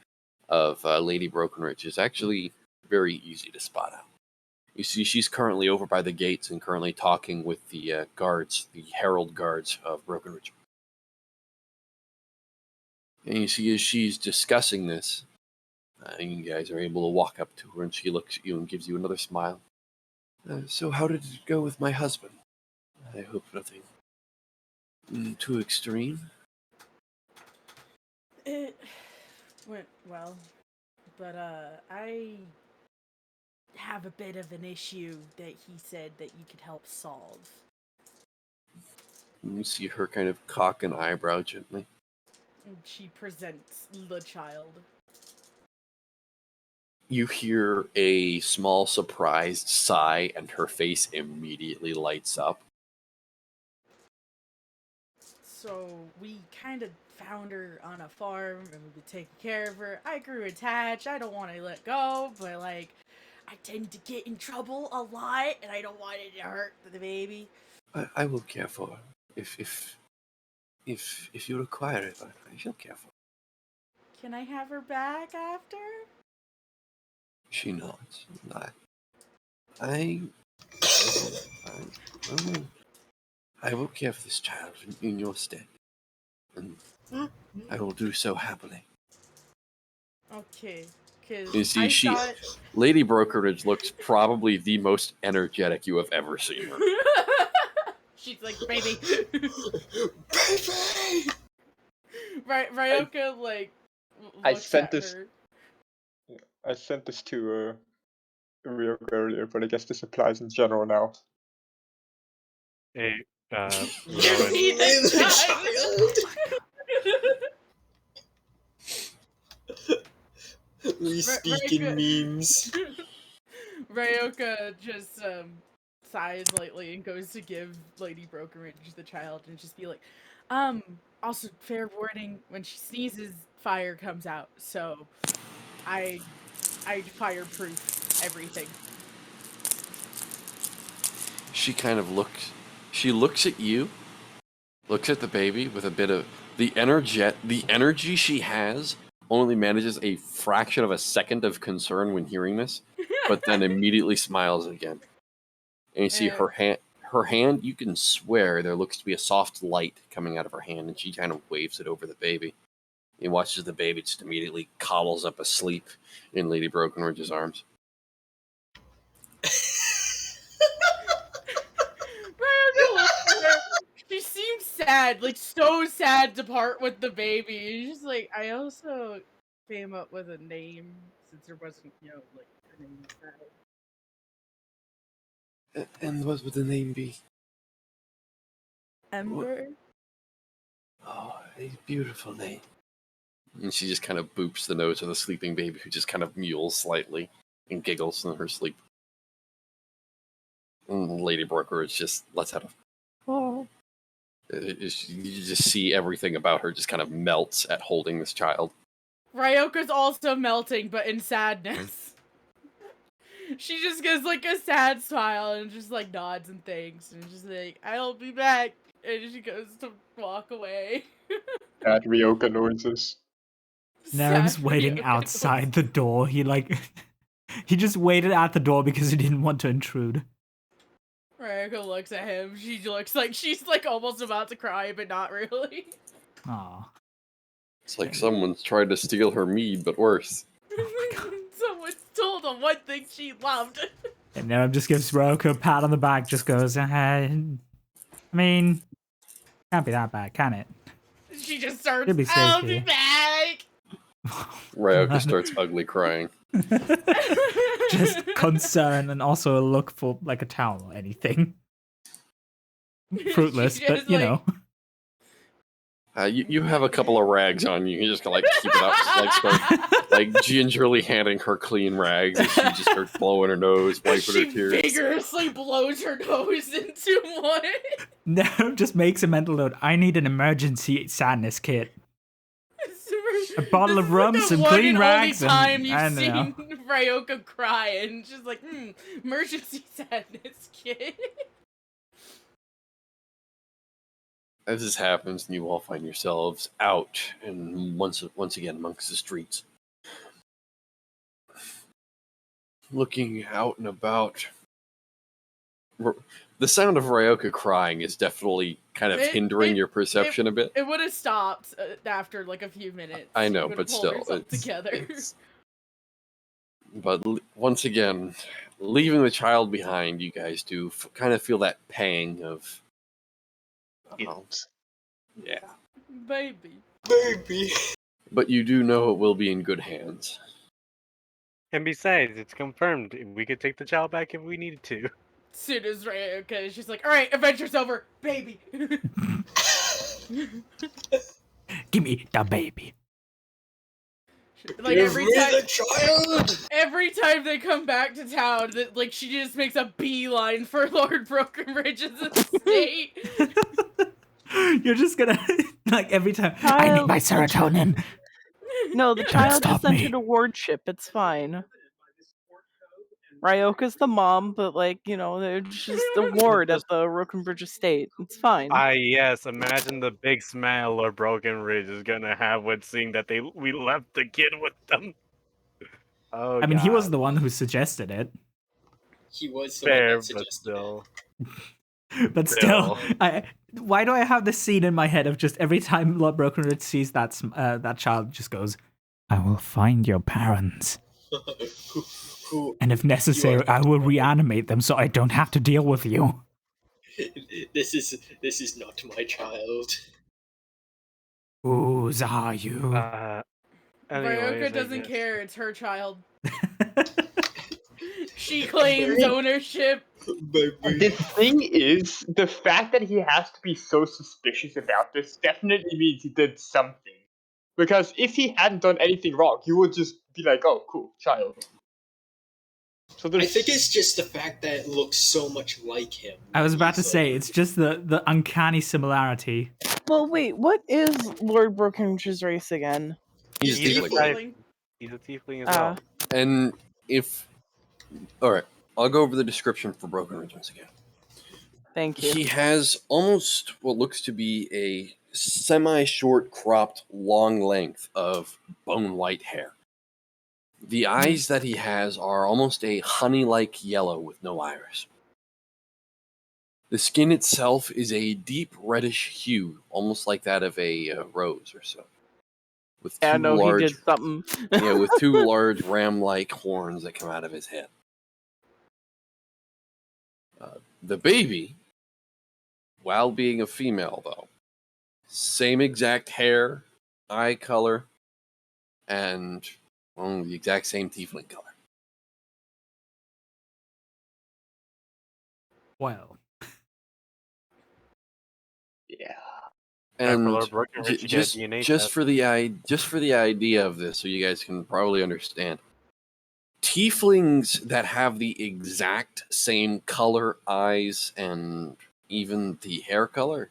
of Lady Brokenridge is actually very easy to spot out. You see, she's currently over by the gates and currently talking with the guards, the herald guards of Brokenridge. And you see, as she's discussing this, you guys are able to walk up to her, and she looks at you and gives you another smile. So, how did it go with my husband? I hope nothing too extreme. It went well, but I have a bit of an issue that he said that you could help solve. You see her kind of cock an eyebrow gently. And she presents the child. You hear a small surprised sigh, and her face immediately lights up. So we kind of found her on a farm, and we've been taking care of her. I grew attached. I don't want to let go, but like, I tend to get in trouble a lot, and I don't want it to hurt the baby. I will care for her. If you require it, I shall care for her. Can I have her back after? She nods. I will care for this child in your stead, and I will do so happily. Okay, You because see, Lady Brokerage looks probably the most energetic you have ever seen her. She's like, baby. Baby! Ryoka, like, I looks sent at this- her. I sent this to Ryoka earlier, but I guess this applies in general now. Hey, You Rowan, see the child? We speak in memes. Ryoka just sighs lightly and goes to give Lady Brokerage the child and just be like, also fair warning, when she sneezes, fire comes out. So I fireproof everything. She kind of looks. She looks at you, looks at the baby with a bit of the energy she has only manages a fraction of a second of concern when hearing this, but then immediately smiles again. And you see her hand, you can swear there looks to be a soft light coming out of her hand, and she kind of waves it over the baby. He watches the baby just immediately coddles up asleep in Lady Brokenridge's arms. She seems sad, like so sad to part with the baby. She's like, I also came up with a name since there wasn't, like a name like that. And what would the name be? Ember? Oh, a beautiful name. And she just kind of boops the nose of the sleeping baby, who just kind of mewls slightly and giggles in her sleep. And Lady Brokerage just lets out a... Oh. You just see everything about her just kind of melts at holding this child. Ryoka's also melting, but in sadness. She just gives like a sad smile and just like nods and thanks and just like, I'll be back. And she goes to walk away. Bad Ryoka noises. Nerem's Sad waiting Ryoka outside the door. He he just waited at the door because he didn't want to intrude. Ryoka looks at him. She looks like she's like almost about to cry, but not really. Aw. It's like someone's tried to steal her mead, but worse. Someone told him one thing she loved. And Nerem just gives Ryoka a pat on the back, just goes, I mean, can't be that bad, can it? She just starts, She'll be safe I'll be here." back! Ryoka starts ugly crying. Just concern and also a look for like a towel or anything. Fruitless, She but just, you like- know. You have a couple of rags on you. You just gotta keep it up, just, start gingerly handing her clean rags as she just starts blowing her nose, wiping She her tears. vigorously blows her nose into one. Nerem just makes a mental note. I need an emergency sadness kit. A bottle of rum, This is some like the clean one rags, and only time and you've I don't know. seen Ryoka cry, and she's like, emergency sadness kit. As this happens, and you all find yourselves out and once again amongst the streets. Looking out and about. The sound of Ryoka crying is definitely kind of hindering your perception a bit. It would have stopped after like a few minutes. I She know, would've but pulled still. herself together. But once again, leaving the child behind, you guys do kind of feel that pang of... yeah. Baby. But you do know it will be in good hands. And besides, it's confirmed we could take the child back if we needed to. As soon as Ryoka is just like, alright, adventure's over, baby. Give me the baby. Like Give every me time, the child! every time they come back to town, that like she just makes a beeline for Lord Brokenridge's estate. You're just gonna like every time. I need my serotonin. No, the child stop just entered me. a wardship. It's fine. Ryoka's the mom, but like, you know, they're just a ward at the Rokenbridge estate. It's fine. Yes, imagine the big smile Lord Brokenridge is gonna have when seeing that we left the kid with them. Oh, I mean, he was God. the one who suggested it. He was the Fair, one that but suggested it. But still, why do I have this scene in my head of just every time Lord Brokenridge sees that child, just goes, "I will find your parents, and if necessary, I will reanimate them so I don't have to deal with you." This is not my child. Whose are you? Ryoka doesn't care, it's her child. She claims ownership. The thing is, the fact that he has to be so suspicious about this definitely means he did something. Because if he hadn't done anything wrong, he would just be like, "Oh, cool, child." So I think it's just the fact that it looks so much like him. I was about to say, it's just the uncanny similarity. Well, wait, what is Lord Brokenridge's race again? He's He's a tiefling. tiefling. He's a tiefling as well. And if... Alright, I'll go over the description for Brokenridge once again. Thank you. He has almost what looks to be a semi-short cropped long length of bone white hair. The eyes that he has are almost a honey-like yellow with no iris. The skin itself is a deep reddish hue, almost like that of a rose or so. With Yeah, two no, large, he did something. with two large ram-like horns that come out of his head. The baby, while being a female though, same exact hair, eye color, and the exact same tiefling color. Well, Yeah. And Lord Brokenridge to get a DNA test. for the idea of this, so you guys can probably understand. Tieflings that have the exact same color, eyes, and even the hair color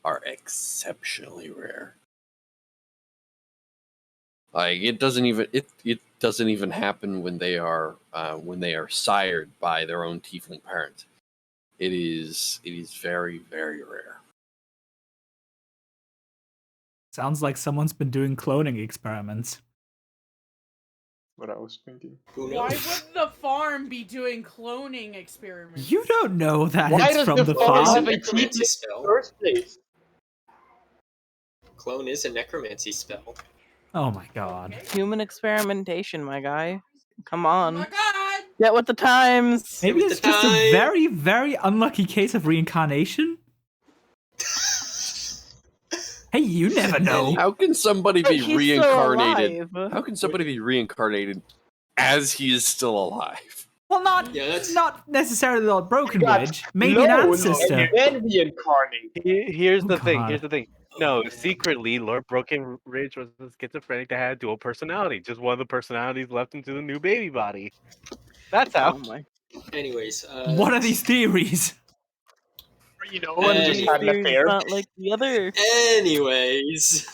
are exceptionally rare. Like it doesn't even happen when they are sired by their own tiefling parents. It is very, very rare. Sounds like someone's been doing cloning experiments. What I was thinking. Who Why knows? would the farm be doing cloning experiments? You don't know that Why it's does from the the Clone farm is a farm. have a necromancy in spell. the first place? Clone is a necromancy spell. Oh my god. Okay. Human experimentation, my guy. Come Oh on. my god! Get with the times. Maybe with it's the just a time. very, very unlucky case of reincarnation? Hey, you never know. How can somebody be He's still reincarnated? alive. How can somebody be reincarnated as he is still alive? Well, not Yeah, that's- not necessarily Lord Broken got Ridge. Maybe an cloned ancestor. and then reincarnate. Here's Oh, the thing. God. Here's the thing. No, secretly, Lord Broken Ridge was a schizophrenic that had dual personality. Just one of the personalities left into the new baby body. That's how. Oh my. Anyways, What are these theories? You know, One of just these had an theories affair. not like the other. Anyways.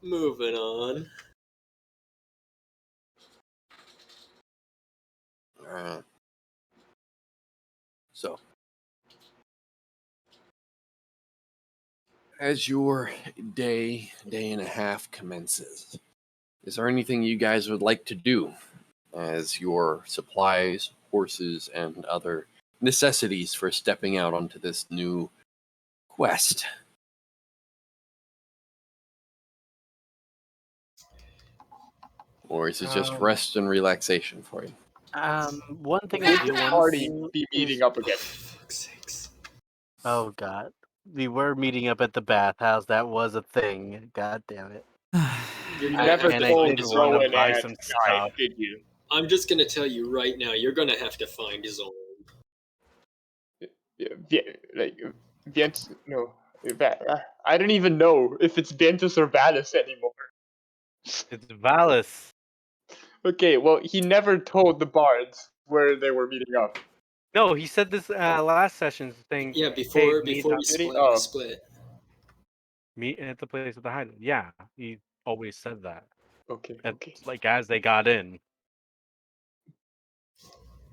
Moving on. So, as your day and a half commences, is there anything you guys would like to do as your supplies, horses, and other necessities for stepping out onto this new quest? Or is it just rest and relaxation for you? One thing I do want to Party do be is, meeting up again. Fuck's sakes. oh god, we were meeting up at the bathhouse. That was a thing. God damn it. You're You gonna never have to I find did his wanna own. Rowan buy and some Sky, stuff. did you? I'm just gonna tell you right now, you're gonna have to find his own. Yeah, like, no. I don't even know if it's Ventus or Valus anymore. It's Valis. Okay, well, he never told the bards where they were meeting up. No, he said this last session thing. Yeah, Hey, before meet we up, split. Oh. meet at the place at the Highland. Yeah, he always said that. Okay, And, okay. like as they got in.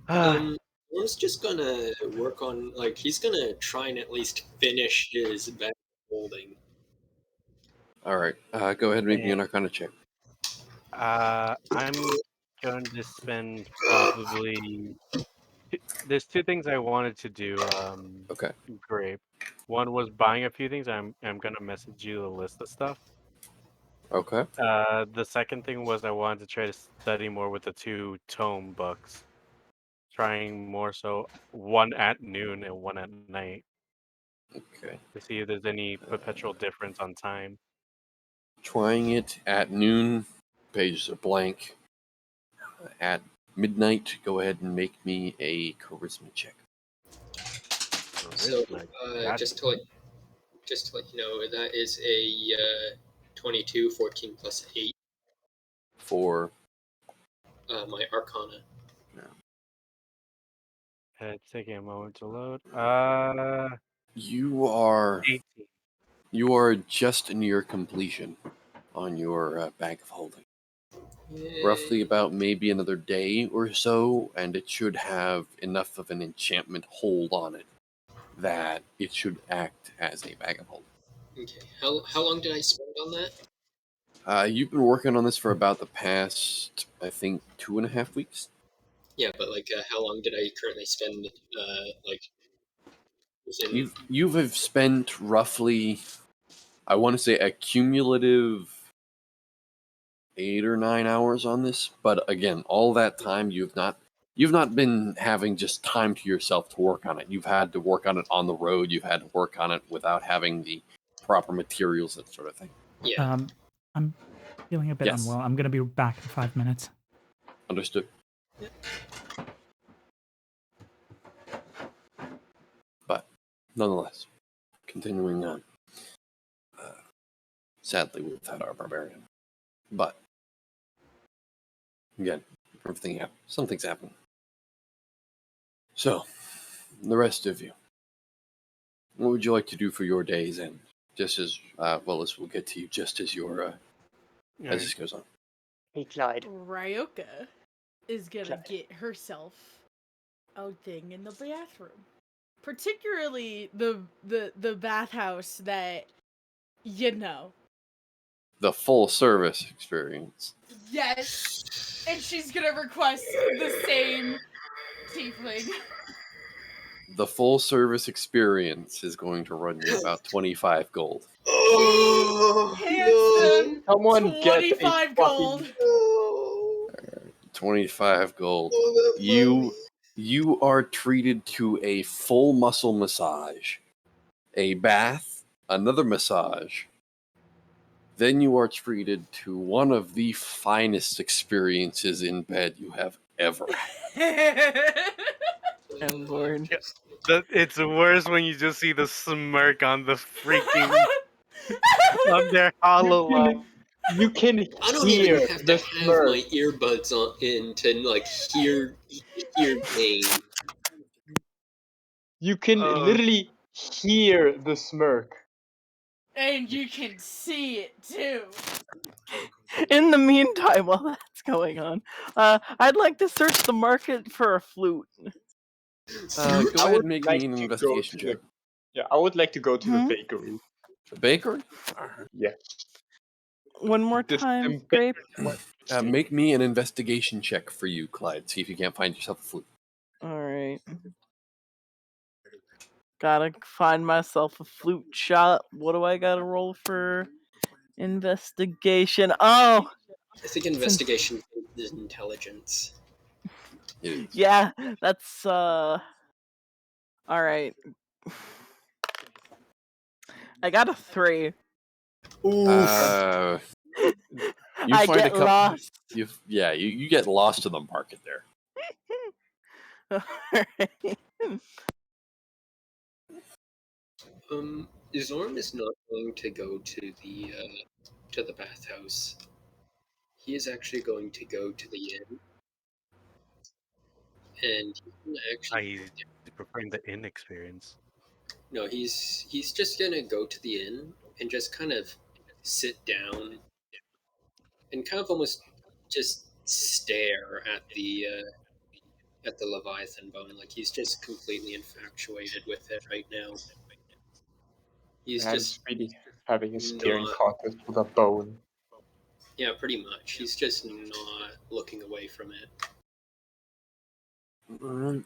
Norm's just gonna work on, like, he's gonna try and at least finish his bag holding. All right, go ahead and make me an Arcana check. I'm going to spend probably. There's two things I wanted to do. Okay. Grape. One was buying a few things. I'm gonna message you a list of stuff. Okay. The second thing was I wanted to try to study more with the two tome books, trying more so one at noon and one at night Okay. to see if there's any perpetual difference on time. Trying it at noon, pages are blank. At midnight, go ahead and make me a charisma check. So, Charisma, just to let you know, that is a 22, 14 plus 8. For My Arcana. it's taking a moment to load. you are 18. just near completion on your bag of holding. Yay. Roughly about maybe another day or so, and it should have enough of an enchantment hold on it that it should act as a bag of holding. Okay. How long did I spend on that? You've been working on this for about the past, I think, 2.5 weeks. Yeah, but like, how long did I currently spend? Like, within... You've spent roughly, I want to say, a cumulative 8 or 9 hours on this. But again, all that time you've not been having just time to yourself to work on it. You've had to work on it on the road. You've had to work on it without having the proper materials, that sort of thing. Yeah. I'm feeling a bit Yes. unwell. I'm gonna be back in 5 minutes. Understood. But nonetheless, continuing on. Sadly, without our barbarian. But again, everything happened. Something's happened. So, the rest of you, what would you like to do for your day's end? Just as well as we'll get to you just as your as this goes on. Hey, Clyde. Ryoka is gonna Clyde. get herself a thing in the bathroom. particularly the bathhouse that you know. The full service experience. Yes, and she's gonna request the same tiefling. The full service experience is going to run you about 25 gold. Oh, Hands them Someone get a 25 gold. fucking... no. 25 gold. All that money. You are treated to a full muscle massage, a bath, another massage. Then you are treated to one of the finest experiences in bed you have ever had. Oh Lord. It's worse when you just see the smirk on the freaking on their hollow eye. You can I don't hear even have the to have smirk. my earbuds on in to like hear pain. You can literally hear the smirk. And you can see it too. In the meantime, while that's going on, I'd like to search the market for a flute. Go I ahead would and make like me an to go investigation to the- check. Yeah, I would like to go to the Hmm? bakery. The bakery? Yes. One more The time, ba- Grape. Make me an investigation check for you, Clyde. See if you can't find yourself a flute. Alright. Gotta find myself a flute shop. What do I gotta roll for investigation? Oh! I think investigation is intelligence. It is. Yeah, that's, Alright. I got a 3. You I find a get couple. lost. You get lost in the market there. Alright. Zorm is not going to go to the bathhouse. He is actually going to go to the inn, and he's gonna actually. I preferring the inn experience. No, he's just gonna go to the inn and just kind of sit down and kind of almost just stare at the Leviathan bone. Like he's just completely infatuated with it right now. He's Man's just really having a staring not. contest with a bone. Yeah, pretty much. He's just not looking away from it. Alright.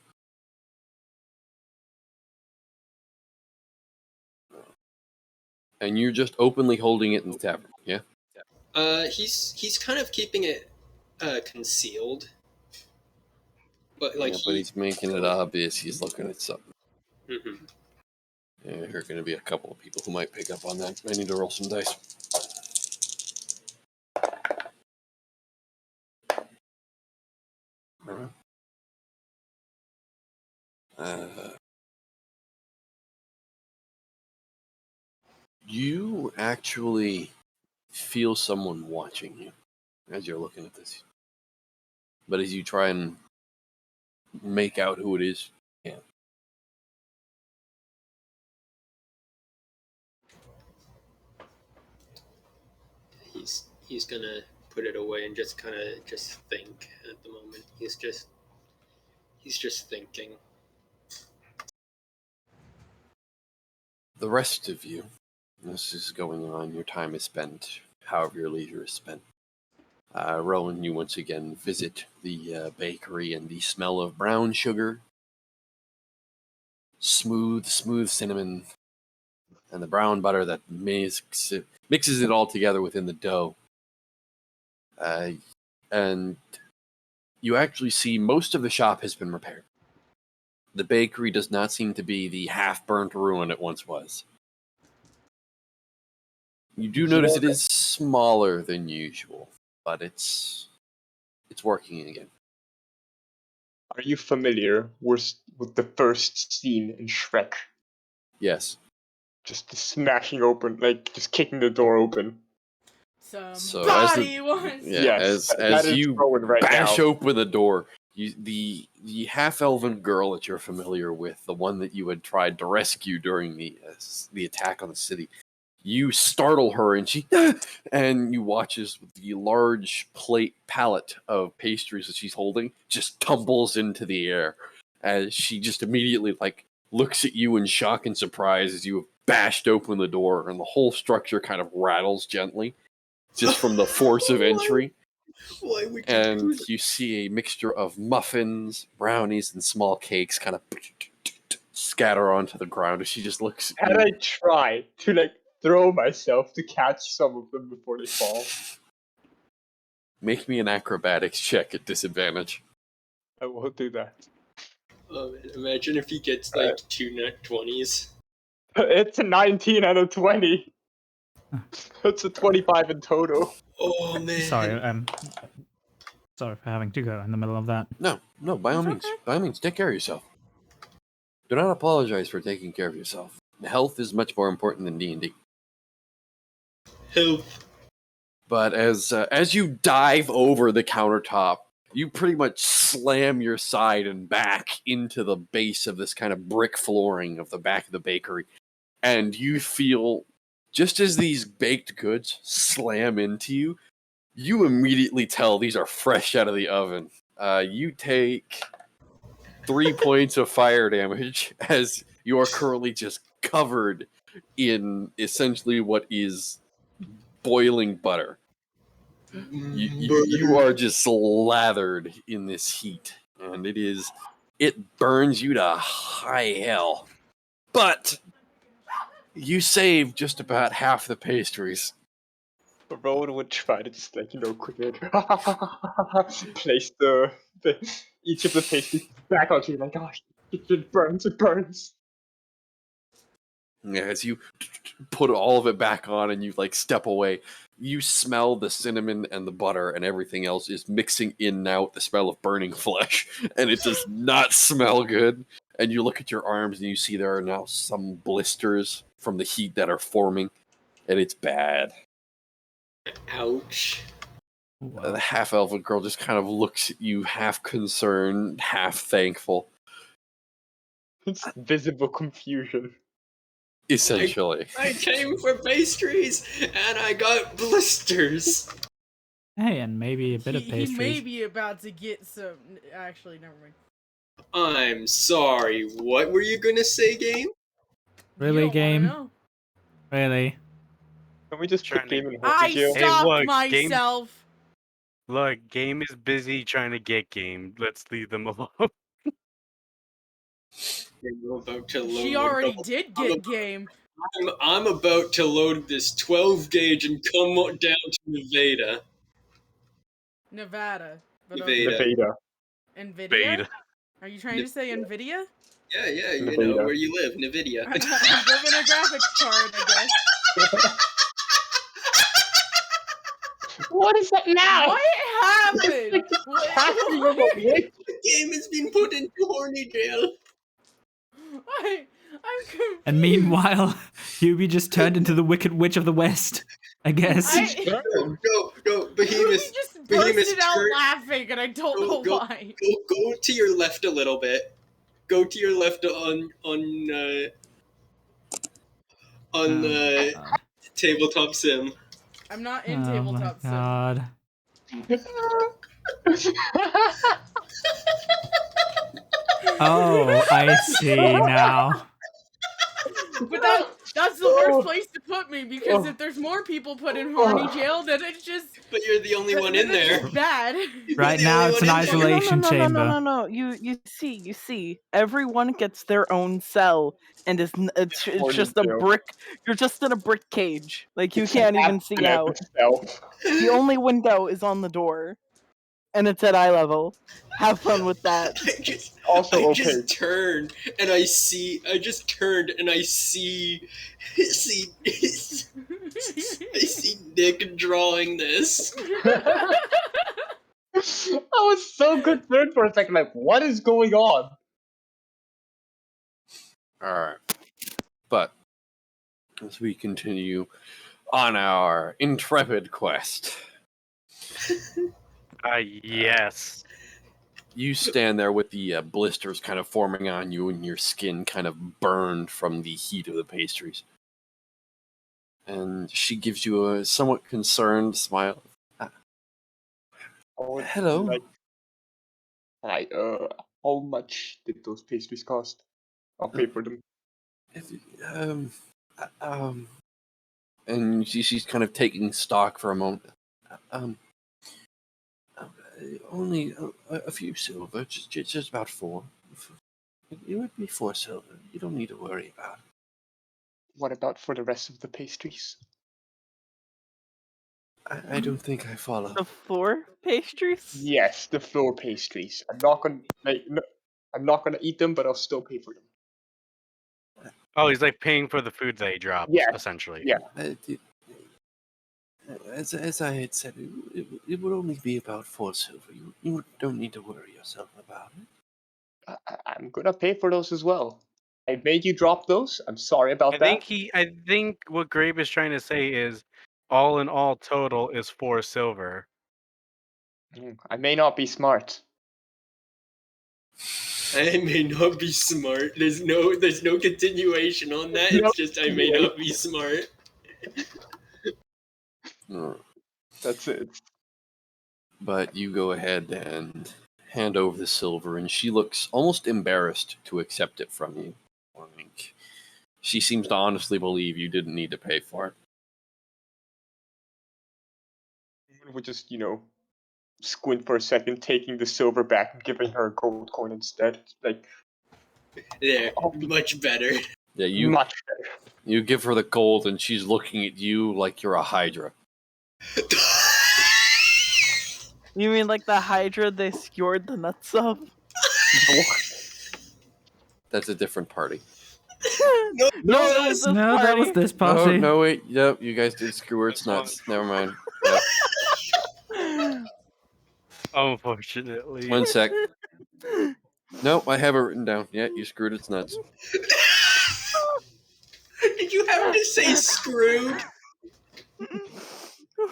And you're just openly holding it in the tavern, yeah? He's kind of keeping it concealed, but like But he's making it obvious he's looking at something. Mhm. Yeah, there are going to be a couple of people who might pick up on that. I need to roll some dice. Alright. You actually feel someone watching you as you're looking at this. But as you try and make out who it is, you can't. He's gonna put it away and just kind of just think at the moment. He's just thinking. The rest of you, this is going on, your time is spent, however your leisure is spent. Rowan, you once again visit the bakery, and the smell of brown sugar, smooth cinnamon, and the brown butter that mixes it all together within the dough. And you actually see most of the shop has been repaired. The bakery does not seem to be the half-burnt ruin it once was. You do notice it is smaller than usual, but it's working again. Are you familiar with the first scene in Shrek? Yes. Just smashing open, like just kicking the door open. Somebody wants. Yes, that as is you Rowan right bash now. open the door, the half-elven girl that you're familiar with, the one that you had tried to rescue during the attack on the city, you startle her, and she and you watch as the large pallet of pastries that she's holding just tumbles into the air as she just immediately looks at you in shock and surprise as you have bashed open the door, and the whole structure kind of rattles gently, just from the force of entry. Why would you do And that? you see a mixture of muffins, brownies, and small cakes kind of scatter onto the ground as she just looks at And you. I try to like throw myself to catch some of them before they fall. Make me an acrobatics check at disadvantage. I won't do that. Oh, man, imagine if he gets like 2 nat 20s. It's a 19 out of 20. It's a 25 in total. Oh man. Sorry, sorry for having to go in the middle of that. No, by all means. By all means, take care of yourself. Do not apologize for taking care of yourself. Health is much more important than D&D. Health. But as you dive over the countertop, you pretty much slam your side and back into the base of this kind of brick flooring of the back of the bakery. And you feel, just as these baked goods slam into you, you immediately tell these are fresh out of the oven. You take 3 points of fire damage as you are currently just covered in essentially what is boiling butter. You are just slathered in this heat, and it burns you to high hell. But you save just about half the pastries. Rowan would try to just like, quickly place the each of the pastries back onto you, like, gosh, it burns. Yeah, as you put all of it back on and you like step away, you smell the cinnamon and the butter and everything else is mixing in now with the smell of burning flesh, and it does not smell good. And you look at your arms and you see there are now some blisters from the heat that are forming, and it's bad. Ouch. Wow. The half-elven girl just kind of looks at you, half concerned, half thankful. It's visible confusion. Essentially. I came for pastries and I got blisters. Hey, and maybe a bit of He pastries. may be about to get some. Actually, never mind. I'm sorry. What were you gonna say, game? Really, You don't wanna game? know. Really? Can we just Trying put to- Game in I horny jail? Hey, stopped look, game- myself. Look, Game is busy trying to get Game. Let's leave them alone. I'm about to load She my already double- did get game. I'm about to load this 12 gauge and come down to Nevada. Nevada. But Nevada. Nevada. Nvidia? Beta. Are you trying to say Nvidia? Yeah, you Nevada. know where you live, Nvidia. I'm giving a graphics card, I guess. What is that now? What happened? What? Game has been put into horny jail. I'm confused. And meanwhile, Hubie just turned into the Wicked Witch of the West, I guess. Go, He Behemoth. just Behemoth, bursted out turn- laughing, and I don't know Go. why. Go to your left a little bit. Go to your left on Oh tabletop sim. I'm not in my tabletop sim. god. Oh, I see now. But that's the worst place to put me, because if there's more people put in horny jail, then it's just But you're the only one in then it's there. just bad. You're Right the now, only it's one an in there. isolation chamber. No. You see. Everyone gets their own cell, and it's just a jail. brick. You're just in a brick cage. Like you can't even see out. Itself. The only window is on the door, and it's at eye level. Have fun with that. Also I okay. just turned and I see Nick drawing this. I was so concerned for a second, like, what is going on? Alright. But as we continue on our intrepid quest, Yes. you stand there with the blisters kind of forming on you and your skin kind of burned from the heat of the pastries. And she gives you a somewhat concerned smile. Oh, Hello. Hi, how much did those pastries cost? I'll pay for them. If, and she's kind of taking stock for a moment. Um, only a few silver, just about 4. It would be 4 silver. You don't need to worry about it. What about for the rest of the pastries? I don't think I follow. The 4 pastries? Yes, the floor pastries. I'm not gonna eat them, but I'll still pay for them. Oh, he's like paying for the food that he dropped, Yes. essentially. Yeah. As I had said, it would only be about 4 silver. You don't need to worry yourself about it. I'm gonna pay for those as well. I made you drop those. I'm sorry about that. I think what Grape is trying to say is, all in all, total is 4 silver. I may not be smart. I may not be smart. There's no continuation on that. No It's just I may not be smart. That's it. But you go ahead and hand over the silver, and she looks almost embarrassed to accept it from you. Like, she seems to honestly believe you didn't need to pay for it. Would just, squint for a second, taking the silver back and giving her a gold coin instead. Like, There, much better. Yeah, much better. you give her the gold, and she's looking at you like you're a hydra. You mean like the Hydra they skewered the nuts of? That's a different party. No, it was this No, that was party. this party. Oh, no, wait. Yep, you guys did Skewert's nuts. Never mind. Yep. Unfortunately. 1 sec. Nope, I have it written down. Yeah, you screwed its nuts. Did you have to say screwed?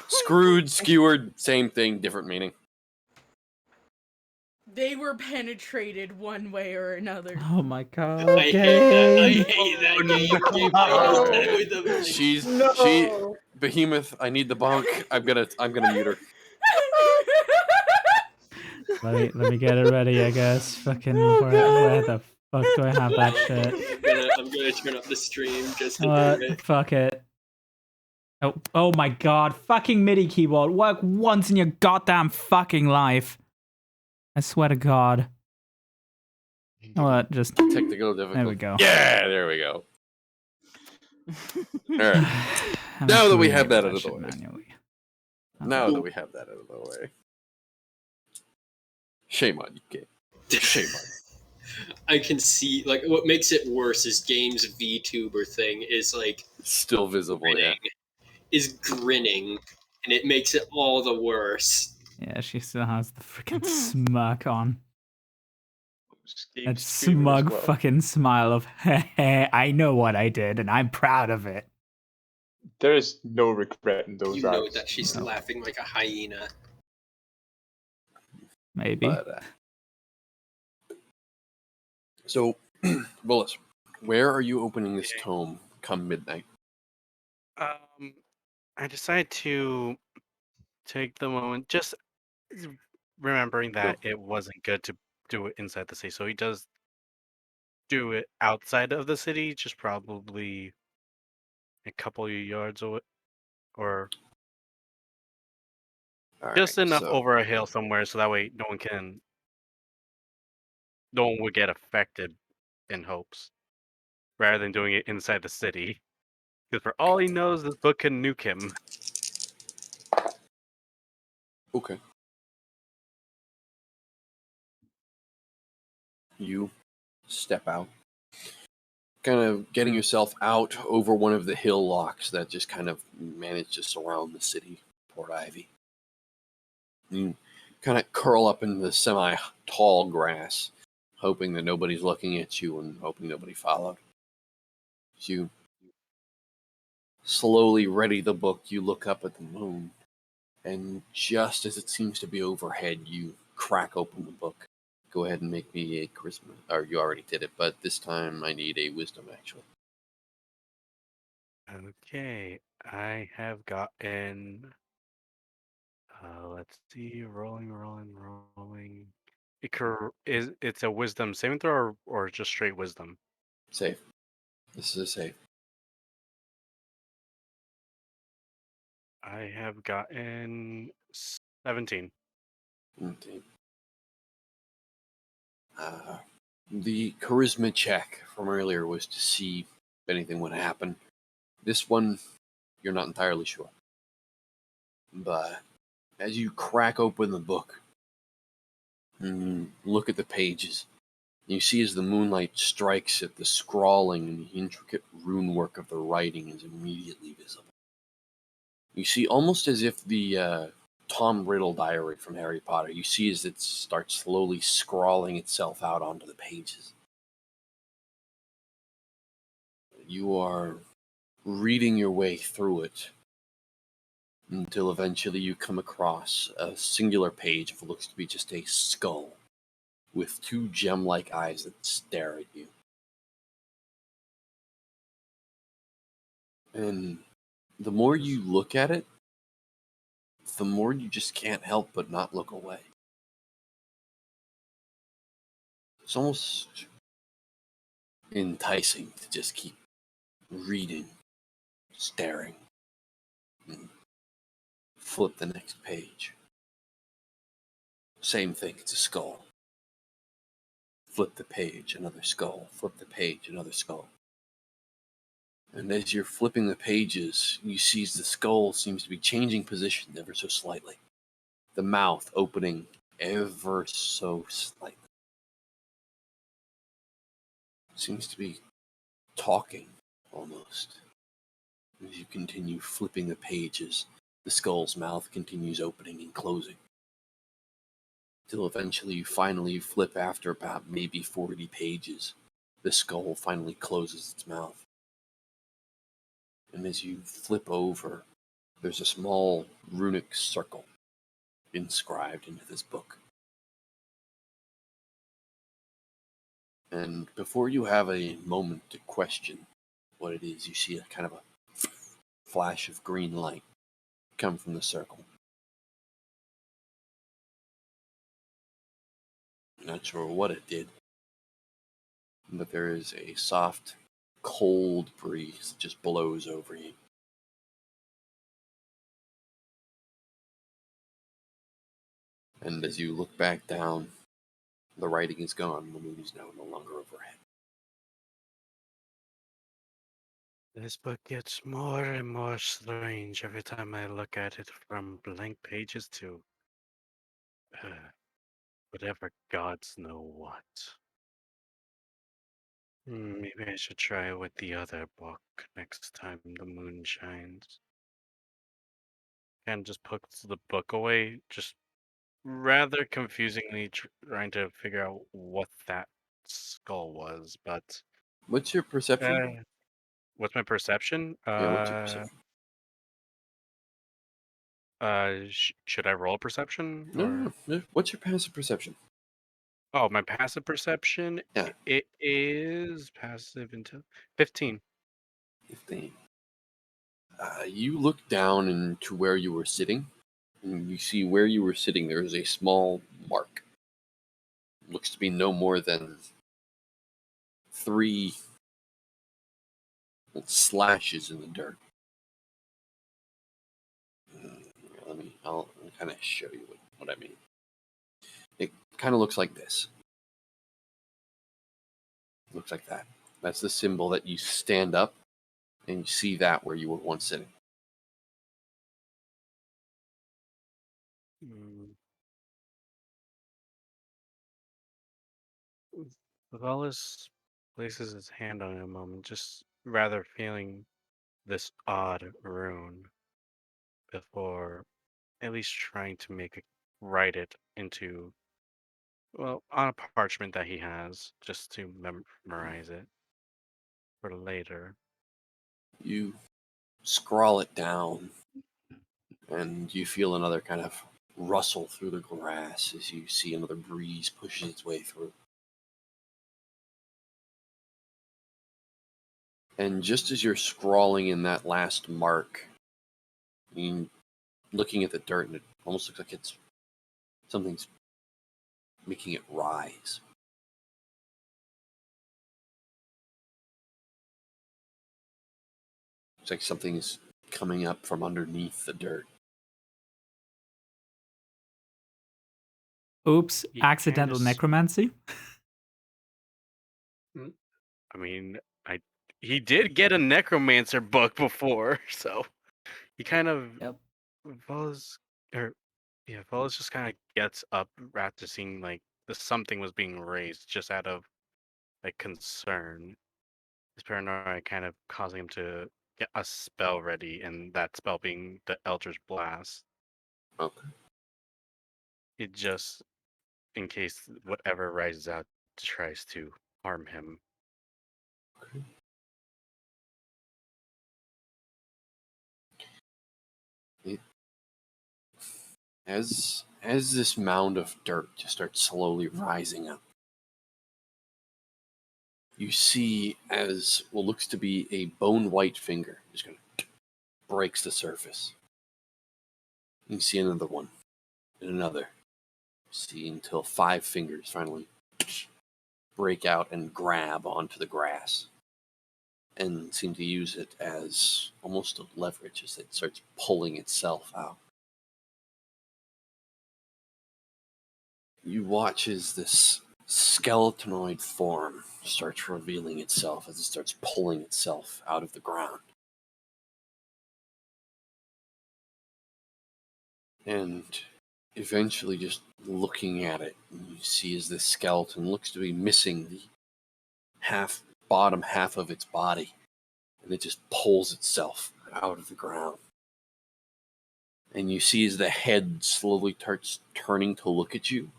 Screwed, skewered, same thing, different meaning. They were penetrated one way or another. Oh my god. I hate that. I hate that game. No. She Behemoth, I need the bonk. I'm gonna mute her. Let me get it ready, I guess. Fucking where the fuck do I have that shit? I'm gonna turn up the stream just to do it. Fuck it. Oh my god, fucking MIDI keyboard. Work once in your goddamn fucking life. I swear to god. What? Just Technical difficulty. there we go. Yeah, there we go. Alright. Now that we have that out of the way. Now that we have that out of the way. Shame on you, kid. Shame on you. I can see, like, what makes it worse is Game's VTuber thing is, like, It's still visible, yeah. is grinning, and it makes it all the worse. Yeah, she still has the freaking smirk on. Gabe That streamer as smug well. fucking smile of, hey, I know what I did and I'm proud of it. There is no regret in those You know eyes. that she's laughing like a hyena. Maybe. But, so, Willis, where are you opening this tome come midnight? I decided to take the moment, just remembering that it wasn't good to do it inside the city. So he does do it outside of the city, just probably a couple of yards away, or just enough over a hill somewhere, so that way no one would get affected in hopes, rather than doing it inside the city. Because for all he knows, this book can nuke him. Okay. You step out, kind of getting yourself out over one of the hill locks that just kind of manage to surround the city, Port Ivy. You kind of curl up in the semi-tall grass, hoping that nobody's looking at you and hoping nobody followed. As you slowly ready the book, you look up at the moon, and just as it seems to be overhead, you crack open the book. Go ahead and make me a charisma, or you already did it, but this time I need a wisdom, actually. Okay, I have gotten. Let's see, rolling. It's a wisdom saving throw or just straight wisdom? Save. This is a save. I have gotten 17. Okay. The charisma check from earlier was to see if anything would happen. This one, you're not entirely sure. But as you crack open the book and look at the pages, you see as the moonlight strikes it, the scrawling and the intricate rune work of the writing is immediately visible. You see almost as if the Tom Riddle diary from Harry Potter, you see as it starts slowly scrawling itself out onto the pages. You are reading your way through it until eventually you come across a singular page of what looks to be just a skull with two gem-like eyes that stare at you. And the more you look at it, the more you just can't help but not look away. It's almost enticing to just keep reading, staring, and flip the next page. Same thing, it's a skull. Flip the page, another skull. Flip the page, another skull. And as you're flipping the pages, you see the skull seems to be changing position ever so slightly. The mouth opening ever so slightly. Seems to be talking, almost. As you continue flipping the pages, the skull's mouth continues opening and closing. Till eventually you finally flip after about maybe 40 pages. The skull finally closes its mouth. And as you flip over, there's a small runic circle inscribed into this book. And before you have a moment to question what it is, you see a kind of a flash of green light come from the circle. Not sure what it did, but there is a soft, cold breeze that just blows over you. And as you look back down, the writing is gone. The moon is now no longer overhead. This book gets more and more strange every time I look at it, from blank pages to whatever gods know what. Maybe I should try with the other book next time the moon shines. And just put the book away, just rather confusingly trying to figure out what that skull was. But What's your perception? what's my perception? Yeah, what's your perception? Should I roll perception? No. What's your passive perception? Oh, my passive perception? Yeah. It is passive until 15. 15. You look down into where you were sitting, and you see where you were sitting there is a small mark. Looks to be no more than 3 slashes in the dirt. I'll kind of show you what I mean. It kind of looks like this. Looks like that. That's the symbol that you stand up and you see that where you were once sitting. Valis places his hand on it a moment, just rather feeling this odd rune before at least trying to write it into, well, on a parchment that he has, just to memorize it for later. You scrawl it down, and you feel another kind of rustle through the grass as you see another breeze pushes its way through. And just as you're scrawling in that last mark, looking at the dirt, and it almost looks like something's making it rise. It's like something is coming up from underneath the dirt. Oops, He accidental kinda necromancy. I mean, I he did get a necromancer book before, so he kind of Yep. Velas or yeah, Velas just kind of gets up after seeing like the something was being raised just out of like concern. His paranoia kind of causing him to get a spell ready, and that spell being the Eldritch Blast. Okay. It just in case whatever rises out tries to harm him. It, as this mound of dirt just starts slowly rising up, you see as what looks to be a bone white finger just kind of breaks the surface. You see another one and another. See until 5 fingers finally break out and grab onto the grass and seem to use it as almost a leverage as it starts pulling itself out. You watch as this skeletanoid form starts revealing itself as it starts pulling itself out of the ground. And eventually, just looking at it, you see as this skeleton looks to be missing the bottom half of its body, and it just pulls itself out of the ground. And you see as the head slowly starts turning to look at you,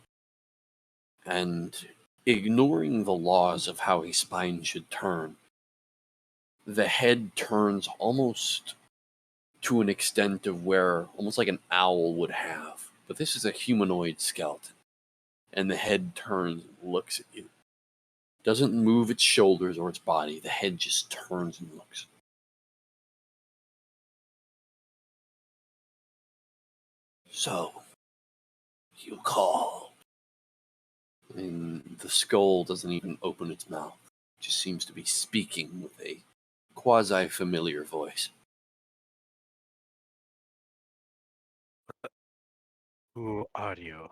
and ignoring the laws of how a spine should turn, the head turns almost to an extent of where almost like an owl would have. But this is a humanoid skeleton. And the head turns and looks at you. Doesn't move its shoulders or its body. The head just turns and looks. So, you call. And the skull doesn't even open its mouth. It just seems to be speaking with a quasi-familiar voice. Who are you?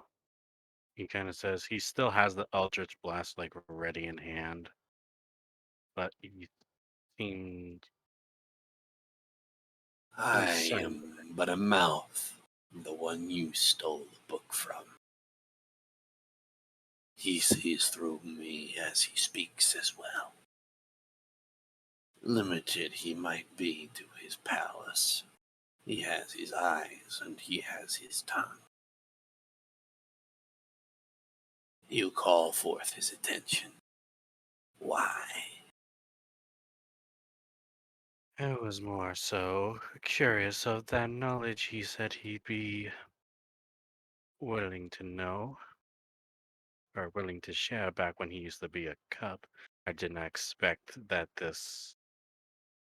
He kind of says he still has the Eldritch Blast like ready in hand, but he seemed I concerned. am but a mouth, the one you stole the book from. He sees through me as he speaks as well. Limited he might be to his palace. He has his eyes and he has his tongue. You call forth his attention. Why? I was more so curious of that knowledge he said he'd be willing to know, or willing to share back when he used to be a cub. I did not expect that this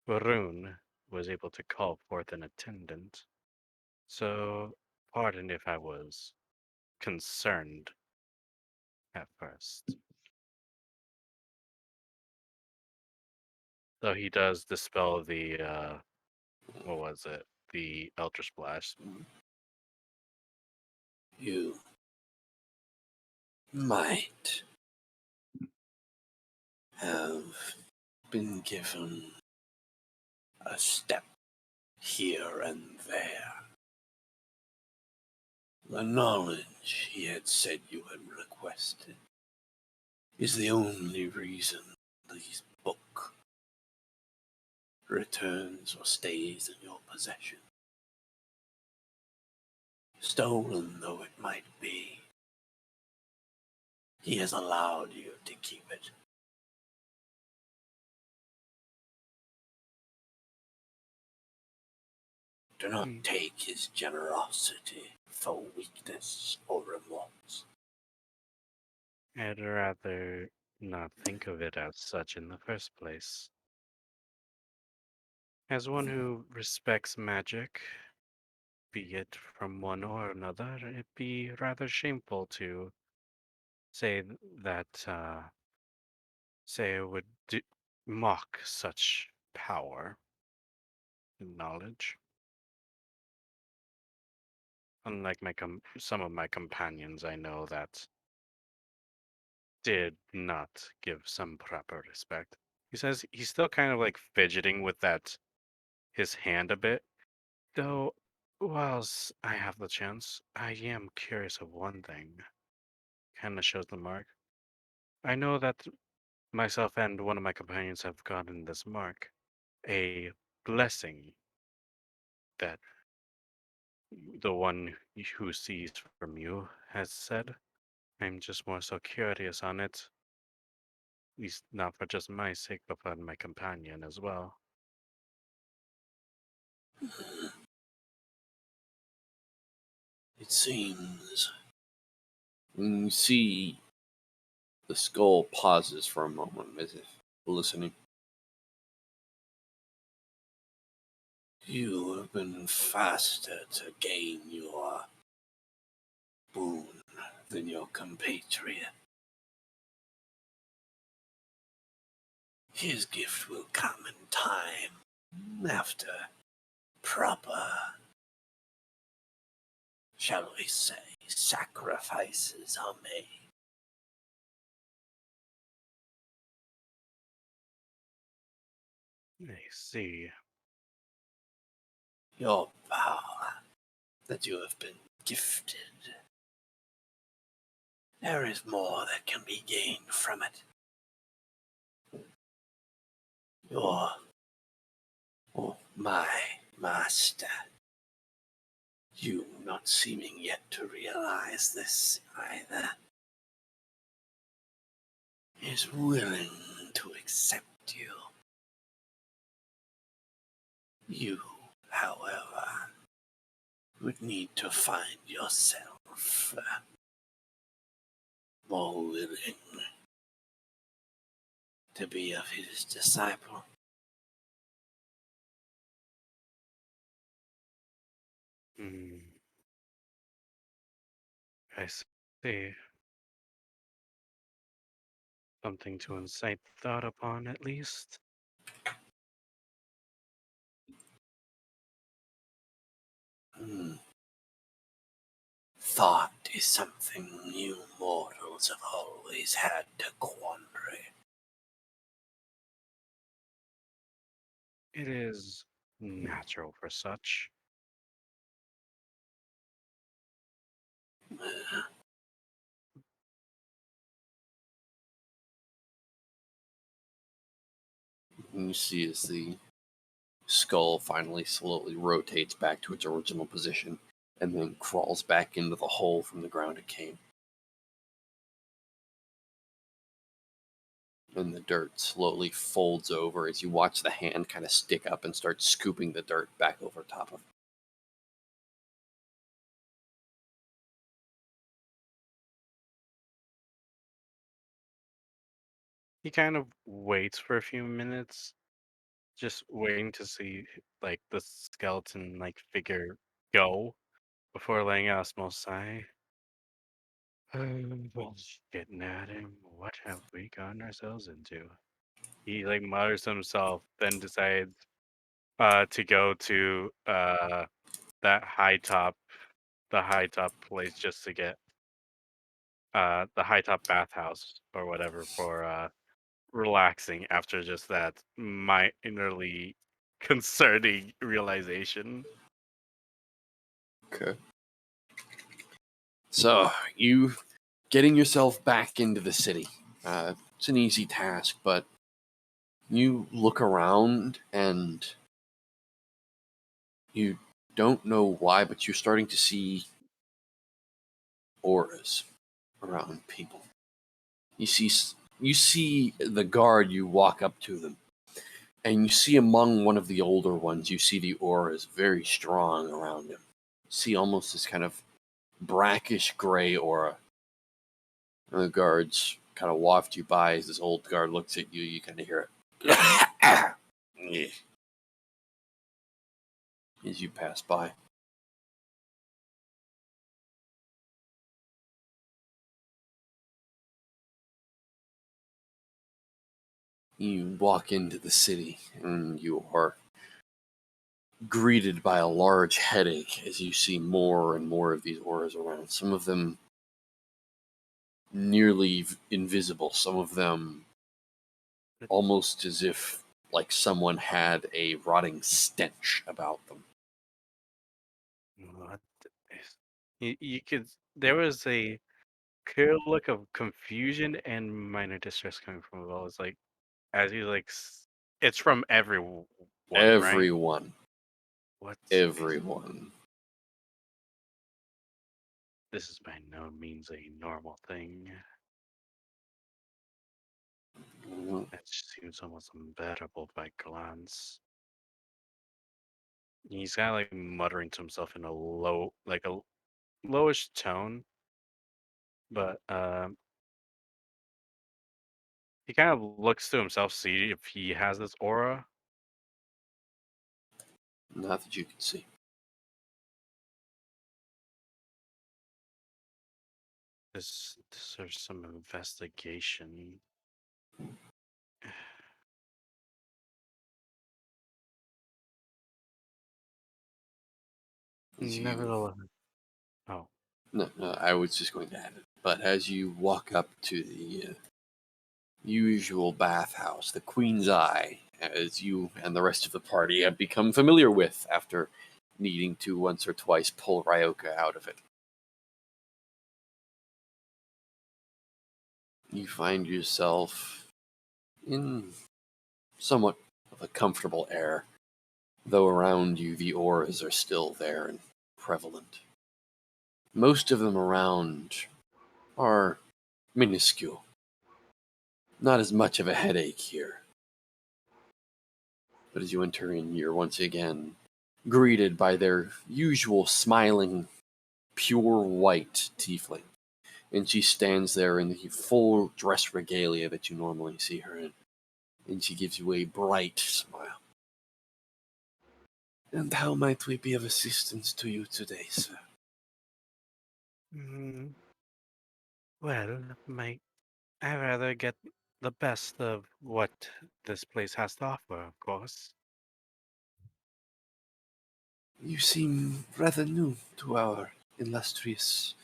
Varun was able to call forth an attendant. So, pardon if I was concerned at first. So he does dispel the, what was it? The Eldritch Blast. You might have been given a step here and there. The knowledge he had said you had requested is the only reason this book returns or stays in your possession. Stolen though it might be, he has allowed you to keep it. Do not take his generosity for weakness or remorse. I'd rather not think of it as such in the first place. As one who respects magic, be it from one or another, it'd be rather shameful to say that, say it would mock such power. knowledge. Unlike some of my companions, I know that did not give some proper respect. He says he's still kind of like fidgeting with that his hand a bit. Though, whilst I have the chance, I am curious of one thing. Kind of shows the mark. I know that myself and one of my companions have gotten this mark, a blessing that the one who sees from you has said. I'm just more so curious on it, at least not for just my sake, but for my companion as well. It seems. When you see the skull pauses for a moment as if listening. You have been faster to gain your boon than your compatriot. His gift will come in time, after proper, shall we say, sacrifices are made. I see. Your power that you have been gifted, there is more that can be gained from it. Your, my master, you not seeming yet to realize this either, is willing to accept you. You, however, would need to find yourself more willing to be of his disciple. Hmm. I see. Something to incite thought upon, at least. Thought is something you mortals have always had to quandary. It is natural for such. You see as the skull finally slowly rotates back to its original position and then crawls back into the hole from the ground it came. And the dirt slowly folds over as you watch the hand kind of stick up and start scooping the dirt back over top of it. He kind of waits for a few minutes, just waiting to see like the skeleton like figure go before letting out a small sigh. Well, getting at him. What have we gotten ourselves into? He like mutters to himself, then decides to go to that the high top place just to get the high top bathhouse or whatever for relaxing after just that minorly concerning realization. Okay. So, you getting yourself back into the city. It's an easy task, but you look around and you don't know why, but you're starting to see auras around people. You see the guard. You walk up to them, and you see among one of the older ones. You see the aura is very strong around him. You see almost this kind of brackish gray aura. And the guards kind of waft you by as this old guard looks at you. You kind of hear it as you pass by. You walk into the city, and you are greeted by a large headache as you see more and more of these auras around. Some of them nearly invisible, some of them almost as if like someone had a rotting stench about them. What you could. There was a clear look of confusion and minor distress coming from Will. It's like as he's like, it's from everyone, right? Everyone. What? Everyone. This is by no means a normal thing. Mhm. It seems almost unbearable by glance. He's kind of like muttering to himself in a lowish tone, but he kind of looks to himself, see if he has this aura. Not that you can see. There's some investigation. As you, Nevertheless, oh, no, I was just going to add it. But as you walk up to the usual bathhouse, the Queen's Eye, as you and the rest of the party have become familiar with after needing to once or twice pull Ryoka out of it. You find yourself in somewhat of a comfortable air, though around you the auras are still there and prevalent. Most of them around are minuscule. Not as much of a headache here. But as you enter in, you're once again greeted by their usual smiling, pure white tiefling. And she stands there in the full dress regalia that you normally see her in. And she gives you a bright smile. And how might we be of assistance to you today, sir? Well, I rather get the best of what this place has to offer, of course. You seem rather new to our illustrious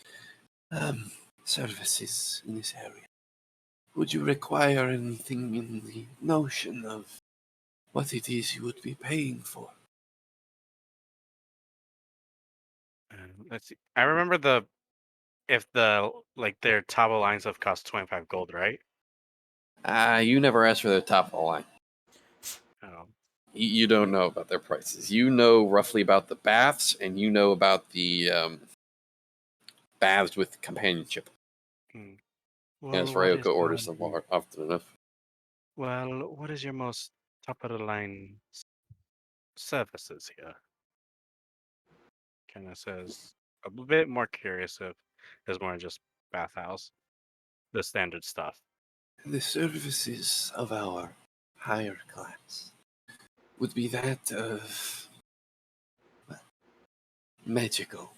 services in this area. Would you require anything in the notion of what it is you would be paying for? Let's see. I remember if their top of line stuff costs 25 gold, right? You never asked for the top of the line. Oh, You don't know about their prices. You know roughly about the baths, and you know about the baths with companionship. As well, Ryoka orders them often enough. what is your most top of the line services here? Kind of says a bit more curious if there's more than just bathhouse, the standard stuff. The services of our higher class would be that of magical.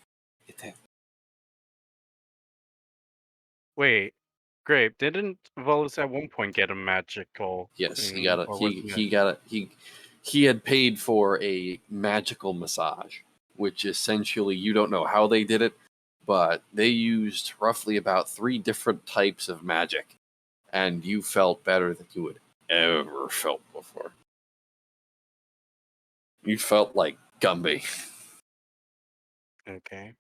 Wait, Grape, didn't Volus at one point get a magical Yes, he thing, got a or he had paid for a magical massage, which essentially you don't know how they did it, but they used roughly about 3 different types of magic, and you felt better than you would ever felt before. You felt like Gumby. Okay.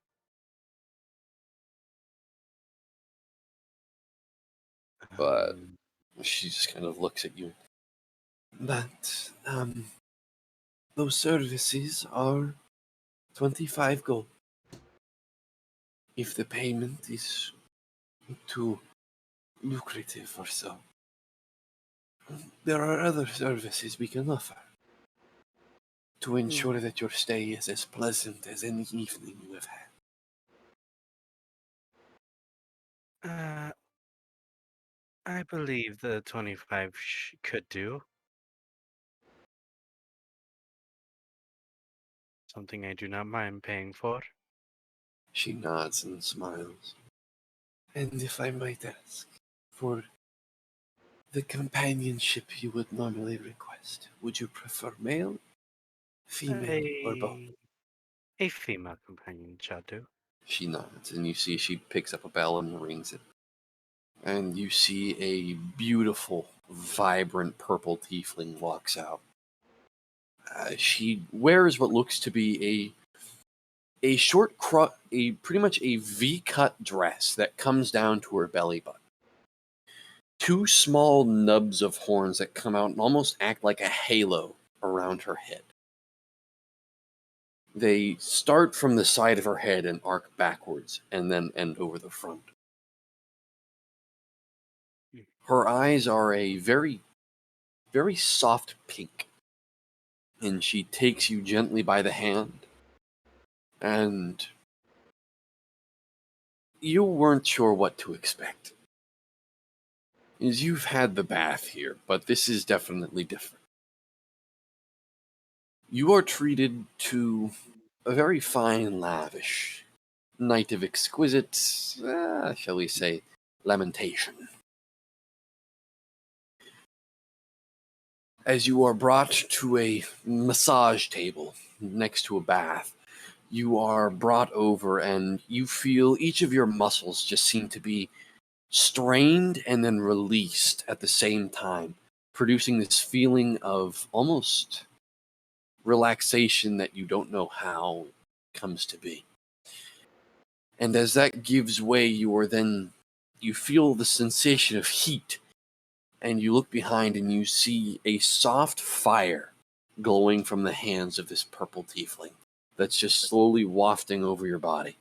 But she just kind of looks at you. But those services are 25 gold. If the payment is too lucrative or so, there are other services we can offer to ensure that your stay is as pleasant as any evening you have had. I believe the 25 could do. Something I do not mind paying for. She nods and smiles. And if I might ask, for the companionship you would normally request, would you prefer male Female or both? A female companion shall do. She nods, and you see she picks up a bell and rings it. And you see a beautiful, vibrant purple tiefling walks out. She wears what looks to be a short, pretty much a V-cut dress that comes down to her belly button. Two small nubs of horns that come out and almost act like a halo around her head. They start from the side of her head and arc backwards, and then end over the front. Her eyes are a very, very soft pink, and she takes you gently by the hand, and you weren't sure what to expect. As you've had the bath here, but this is definitely different. You are treated to a very fine, lavish night of exquisite, shall we say, lamentation. As you are brought to a massage table next to a bath, you are brought over and you feel each of your muscles just seem to be strained and then released at the same time, producing this feeling of almost relaxation that you don't know how it comes to be. And as that gives way, you feel the sensation of heat, and you look behind and you see a soft fire glowing from the hands of this purple tiefling that's just slowly wafting over your body.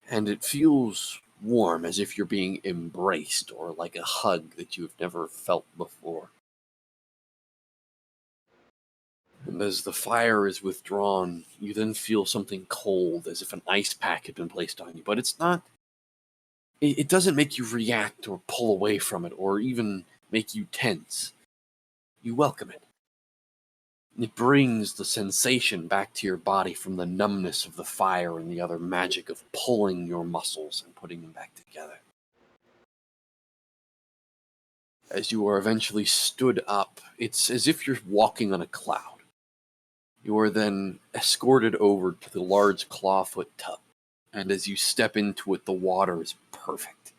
And it feels warm, as if you're being embraced, or like a hug that you've never felt before. And as the fire is withdrawn, you then feel something cold, as if an ice pack had been placed on you. But it's not... It doesn't make you react or pull away from it, or even make you tense. You welcome it. It brings the sensation back to your body from the numbness of the fire and the other magic of pulling your muscles and putting them back together. As you are eventually stood up, it's as if you're walking on a cloud. You are then escorted over to the large clawfoot tub, and as you step into it, the water is perfect.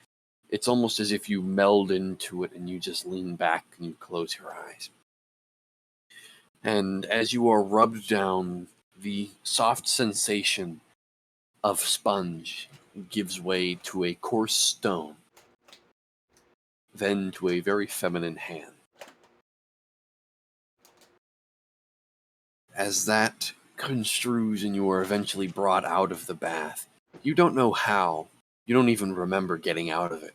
It's almost as if you meld into it and you just lean back and you close your eyes. And as you are rubbed down, the soft sensation of sponge gives way to a coarse stone, then to a very feminine hand. As that construes and you are eventually brought out of the bath, you don't know how, you don't even remember getting out of it.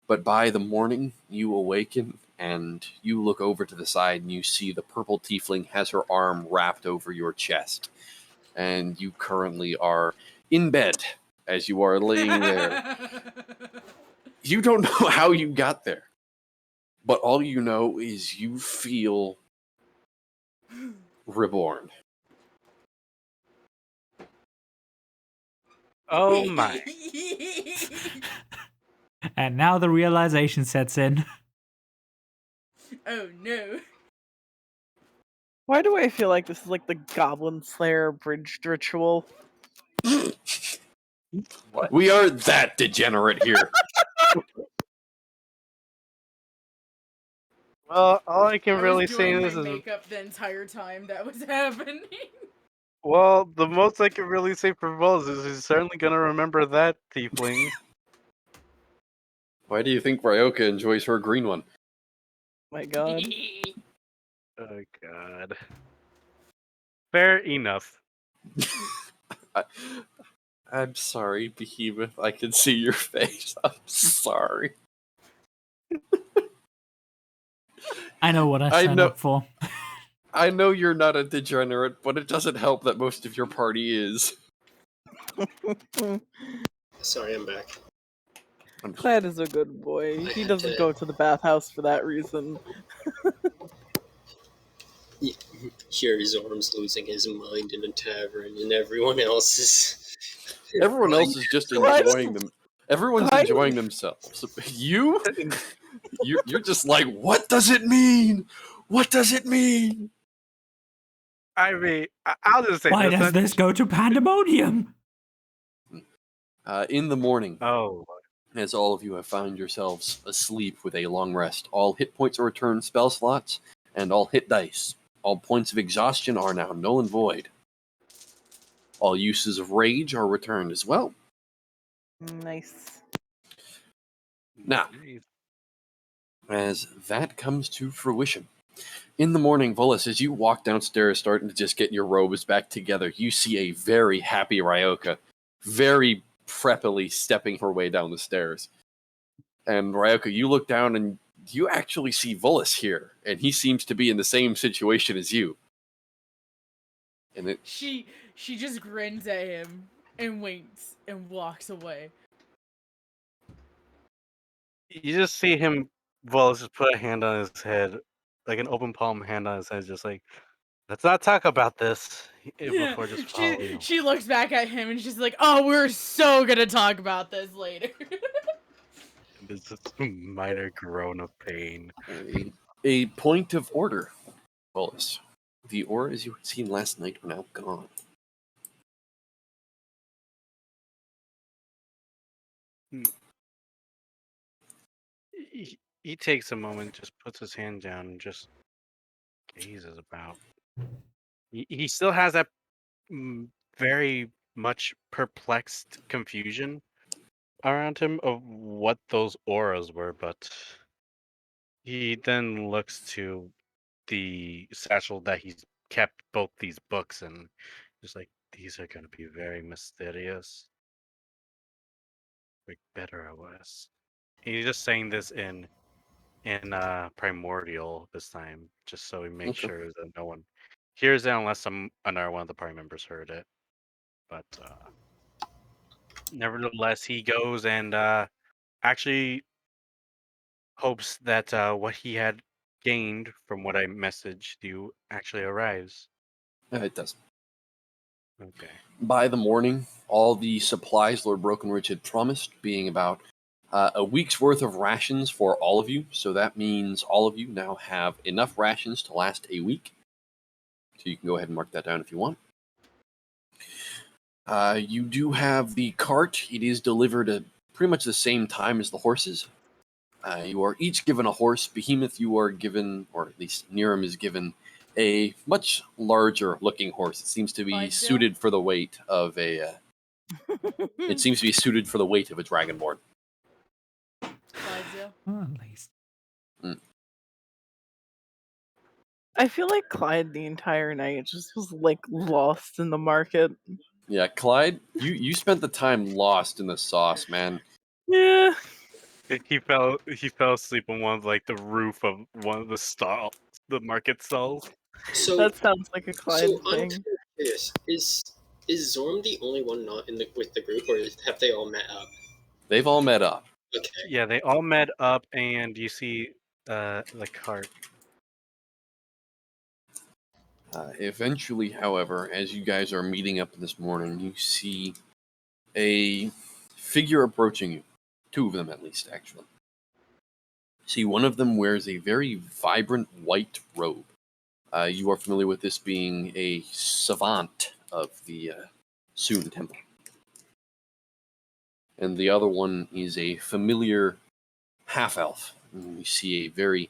But by the morning, you awaken and you look over to the side and you see the purple tiefling has her arm wrapped over your chest. And you currently are in bed as you are laying there. You don't know how you got there. But all you know is you feel reborn. Oh my. And now the realization sets in. Oh no. Why do I feel like this is like the Goblin Slayer abridged ritual? What? We are that degenerate here. Well, all I can I really was say doing is, my makeup the entire time that was happening. well, the most I can really say for Wells is he's certainly gonna remember that tiefling. Why do you think Ryoka enjoys her green one? My god. Oh god. Fair enough. I'm sorry, Behemoth. I can see your face. I'm sorry. I know what I I signed know- up for. I know you're not a degenerate, but it doesn't help that most of your party is. Sorry, I'm back. Clyde is a good boy. I He had doesn't to- go to the bathhouse for that reason. Here is Orm's losing his mind in a tavern, and everyone else is. Everyone else is just enjoying them. Everyone's Clyde- enjoying themselves. You're just like, what does it mean? What does it mean? I mean, I'll just say Why this. does this go to pandemonium? In the morning, Oh, as all of you have found yourselves asleep with a long rest, all hit points are returned spell slots, and all hit dice. All points of exhaustion are now null and void. All uses of rage are returned as well. Nice. Now, nice. as that comes to fruition, in the morning, Volus, as you walk downstairs starting to just get your robes back together, you see a very happy Ryoka, very preppily stepping her way down the stairs. And Ryoka, you look down and you actually see Volus here, and he seems to be in the same situation as you. And She just grins at him and winks and walks away. You just see him, Wallace, just put a hand on his head, like an open palm hand on his head, just like, let's not talk about this before just following. She looks back at him and she's like, "Oh, we're so gonna talk about this later." This is a minor groan of pain. a point of order, Volus. The auras you had seen last night are now gone. He takes a moment, just puts his hand down, and just gazes about. He still has that very much perplexed confusion around him of what those auras were, but he then looks to the satchel that he's kept both these books and just like, these are going to be very mysterious. Like, better or worse. He's just saying this in primordial this time, just so he makes Okay. sure that no one hears it unless another one of the party members heard it. But nevertheless, he goes and actually hopes that what he had gained from what I messaged you actually arrives. It does. Okay. By the morning, all the supplies Lord Brokenridge had promised, being about a week's worth of rations for all of you. So that means all of you now have enough rations to last a week. So you can go ahead and mark that down if you want. You do have the cart. It is delivered at pretty much the same time as the horses. You are each given a horse. Behemoth, you are given, or at least Niram is given, a much larger looking horse. It seems to be Clydesdale? suited for the weight of a. It seems to be suited for the weight of a dragonborn. Clydesdale. Well, at least. I feel like Clyde the entire night just was like lost in the market. Yeah, Clyde, you spent the time lost in the sauce, man. Yeah. He fell asleep on one of the roof of one of the market stalls. So, That sounds like a Clyde I'm thing. kind of curious. Is Zorm the only one not with the group, or have they all met up? They've all met up. Okay. Yeah, they all met up, and you see the cart. Eventually, however, as you guys are meeting up this morning, you see a figure approaching you. Two of them, at least, actually. See, one of them wears a very vibrant white robe. You are familiar with this being a savant of the Soon Temple. And the other one is a familiar half-elf. You see a very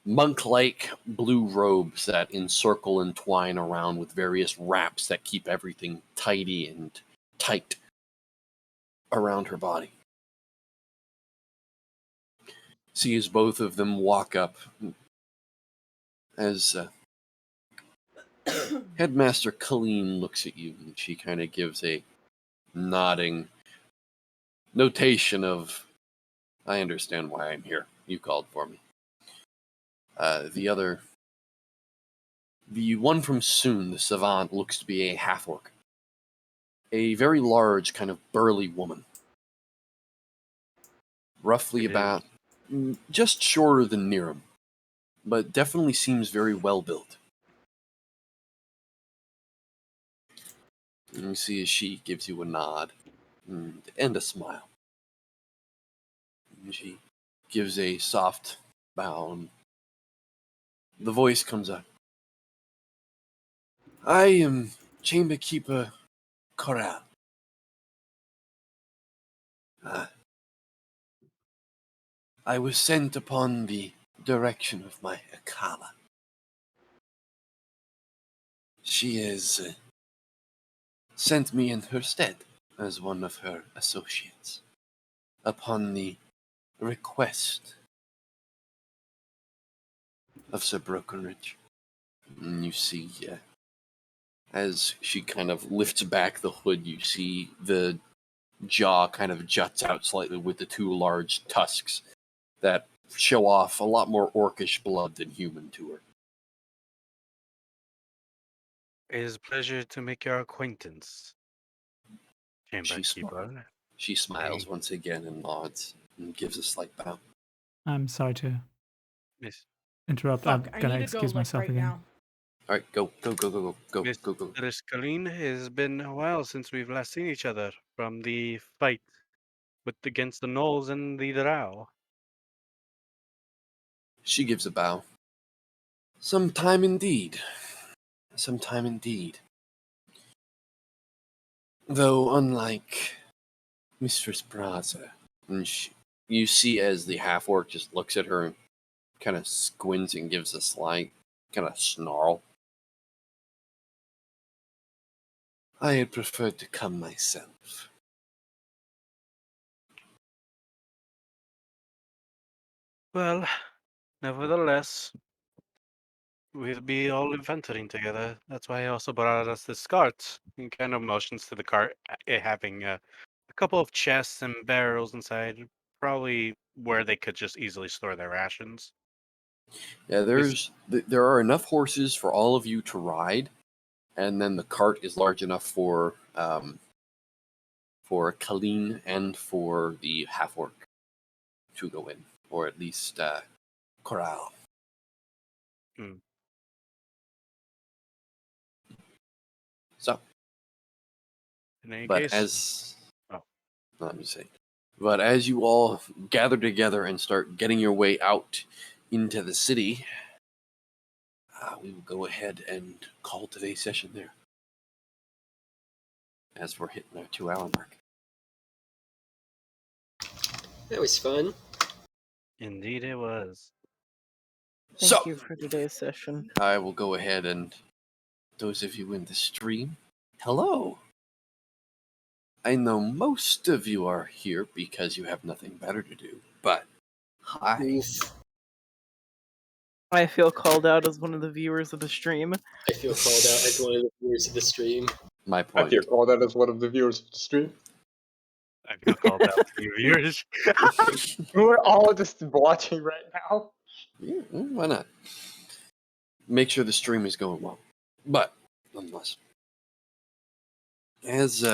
monk-like blue robes that encircle and twine around with various wraps that keep everything tidy and tight around her body. See as both of them walk up, as Headmaster Colleen looks at you, and she kind of gives a nodding notation of, I understand why I'm here. You called for me. The one from Soon, the savant, looks to be a half-orc. A very large, kind of burly woman. Roughly about just shorter than Niram, but definitely seems very well built. And you see as she gives you a nod and a smile. And she gives a soft bow, and the voice comes up. I am Chamber Keeper Corral. I was sent upon the direction of my Akala. She has sent me in her stead as one of her associates upon the request of Sir Brokenridge. And you see, as she kind of lifts back the hood, you see the jaw kind of juts out slightly with the two large tusks that show off a lot more orcish blood than human to her. It is a pleasure to make your acquaintance, Chamber She Keeper. She smiles once again and nods and gives a slight bow. I'm sorry to Miss interrupt. Fuck, I'm I gonna need to go excuse like myself right again. now. All right, go. Mistress Colleen, it has been a while since we've last seen each other from the fight against the gnolls and the drow. She gives a bow. Some time indeed. Some time indeed. Though unlike Mistress Braza, and you see as the half-orc just looks at her and kind of squints and gives a slight kind of snarl. I had preferred to come myself. Well, nevertheless, we'll be all adventuring together. That's why I also brought us this cart. And kind of motions to the cart, it having a couple of chests and barrels inside, probably where they could just easily store their rations. Yeah, there are enough horses for all of you to ride, and then the cart is large enough for Colleen and for the half-orc to go in, or at least Corral. Hmm. So, In any but case, as oh. let me say, but as you all gather together and start getting your way out into the city, we will go ahead and call today's session there, as we're hitting our 2-hour mark. That was fun. Indeed it was. Thank So, you for today's session. I will go ahead and those of you in the stream, hello. I know most of you are here because you have nothing better to do, but hi. Oof. I feel called out as one of the viewers of the stream. I feel called out as one of the viewers of the stream. My I point. feel called out as one of the viewers of the stream. I feel called out to your viewers. We're all just watching right now. Yeah, why not? Make sure the stream is going well. But, nonetheless, as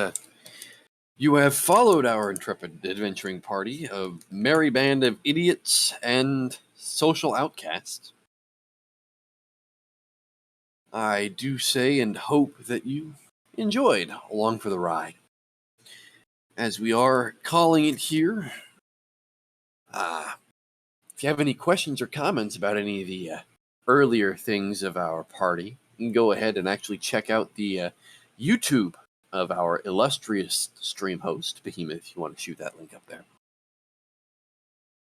you have followed our intrepid adventuring party of merry band of idiots and social outcasts, I do say and hope that you enjoyed along for the ride. As we are calling it here, if you have any questions or comments about any of the earlier things of our party, you can go ahead and actually check out the YouTube of our illustrious stream host, Behemoth, if you want to shoot that link up there.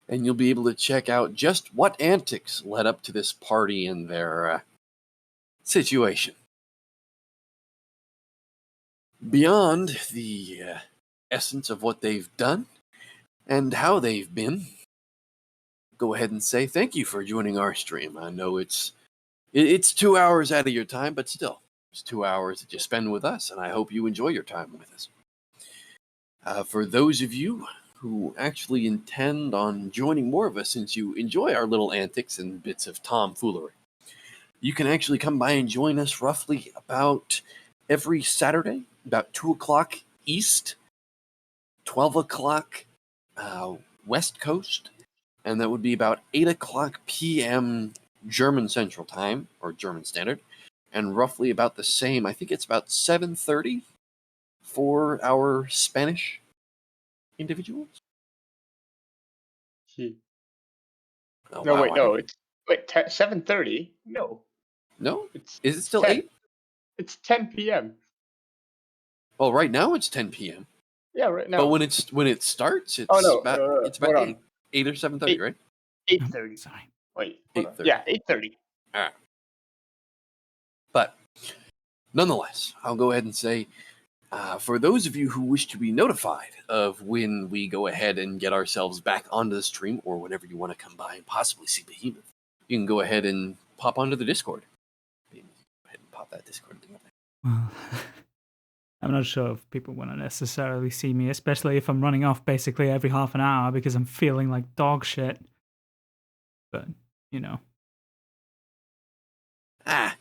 And you'll be able to check out just what antics led up to this party and their situation. Beyond the essence of what they've done and how they've been, go ahead and say thank you for joining our stream. I know it's 2 hours out of your time, but still, it's 2 hours that you spend with us, and I hope you enjoy your time with us. For those of you who actually intend on joining more of us, since you enjoy our little antics and bits of tomfoolery, you can actually come by and join us roughly about every Saturday, about 2 o'clock East, 12 o'clock West Coast, and that would be about 8 o'clock p.m. German Central Time, or German Standard, and roughly about the same, I think it's about 7:30 for our Spanish individuals. Oh, No, wow, wait, no, it's 7:30. No, No? it's Is it still 10. 8? It's 10 p.m. Well, right now it's 10 p.m. Yeah, right now. But when it starts, it's Oh, no, about hold on. 8 or 7:30, right? 8:30. Sorry. Wait, hold on. 8:30. Yeah, 8:30. All right. But nonetheless, I'll go ahead and say, for those of you who wish to be notified of when we go ahead and get ourselves back onto the stream, or whenever you want to come by and possibly see Behemoth, you can go ahead and pop onto the Discord. Go ahead and pop that Discord link up there. Well, I'm not sure if people want to necessarily see me, especially if I'm running off basically every half an hour because I'm feeling like dog shit. But, you know.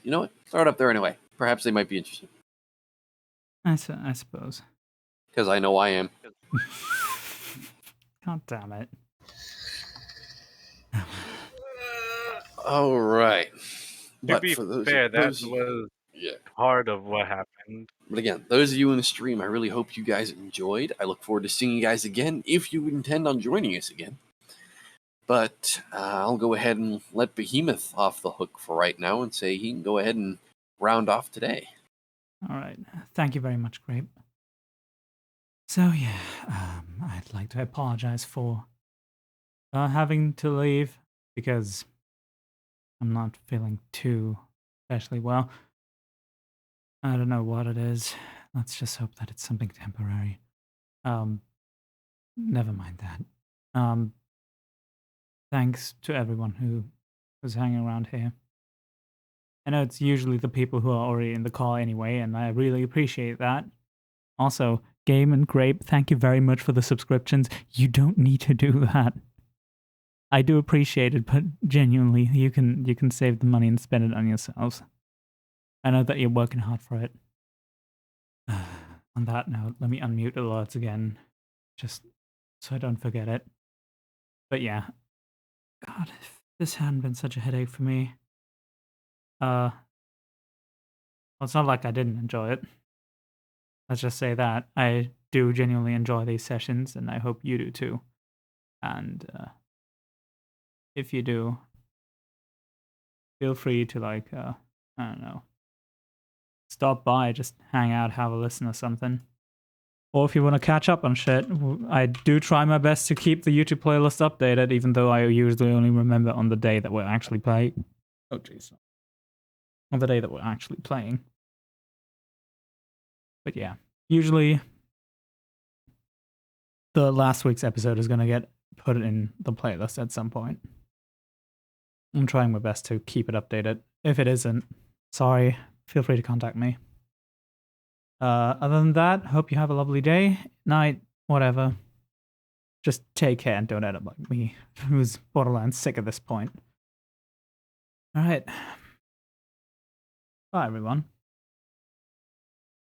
You know what? Throw it up there anyway. Perhaps they might be interested. I suppose. Because I know I am. God damn it. All right. To But be for those, fair, that those was yeah. part of what happened. But again, those of you in the stream, I really hope you guys enjoyed. I look forward to seeing you guys again if you intend on joining us again. But I'll go ahead and let Behemoth off the hook for right now and say he can go ahead and round off today. All right. Thank you very much, Grape. So, yeah, I'd like to apologize for having to leave because I'm not feeling too especially well. I don't know what it is. Let's just hope that it's something temporary. Never mind that. Thanks to everyone who was hanging around here. I know it's usually the people who are already in the call anyway, and I really appreciate that. Also, Game and Grape, thank you very much for the subscriptions. You don't need to do that. I do appreciate it, but genuinely, you can save the money and spend it on yourselves. I know that you're working hard for it. On that note, let me unmute alerts again, just so I don't forget it. But yeah, God, if this hadn't been such a headache for me. Well, it's not like I didn't enjoy it. Let's just say that. I do genuinely enjoy these sessions, and I hope you do too. And if you do, feel free to, like, I don't know, stop by, just hang out, have a listen or something. Or if you want to catch up on shit, I do try my best to keep the YouTube playlist updated, even though I usually only remember on the day that we're actually playing. Oh, jeez. On the day that we're actually playing. But yeah, usually the last week's episode is going to get put in the playlist at some point. I'm trying my best to keep it updated. If it isn't, sorry, feel free to contact me. Other than that, hope you have a lovely day, night, whatever. Just take care and don't end up like me, who's borderline sick at this point. Alright. Bye, everyone.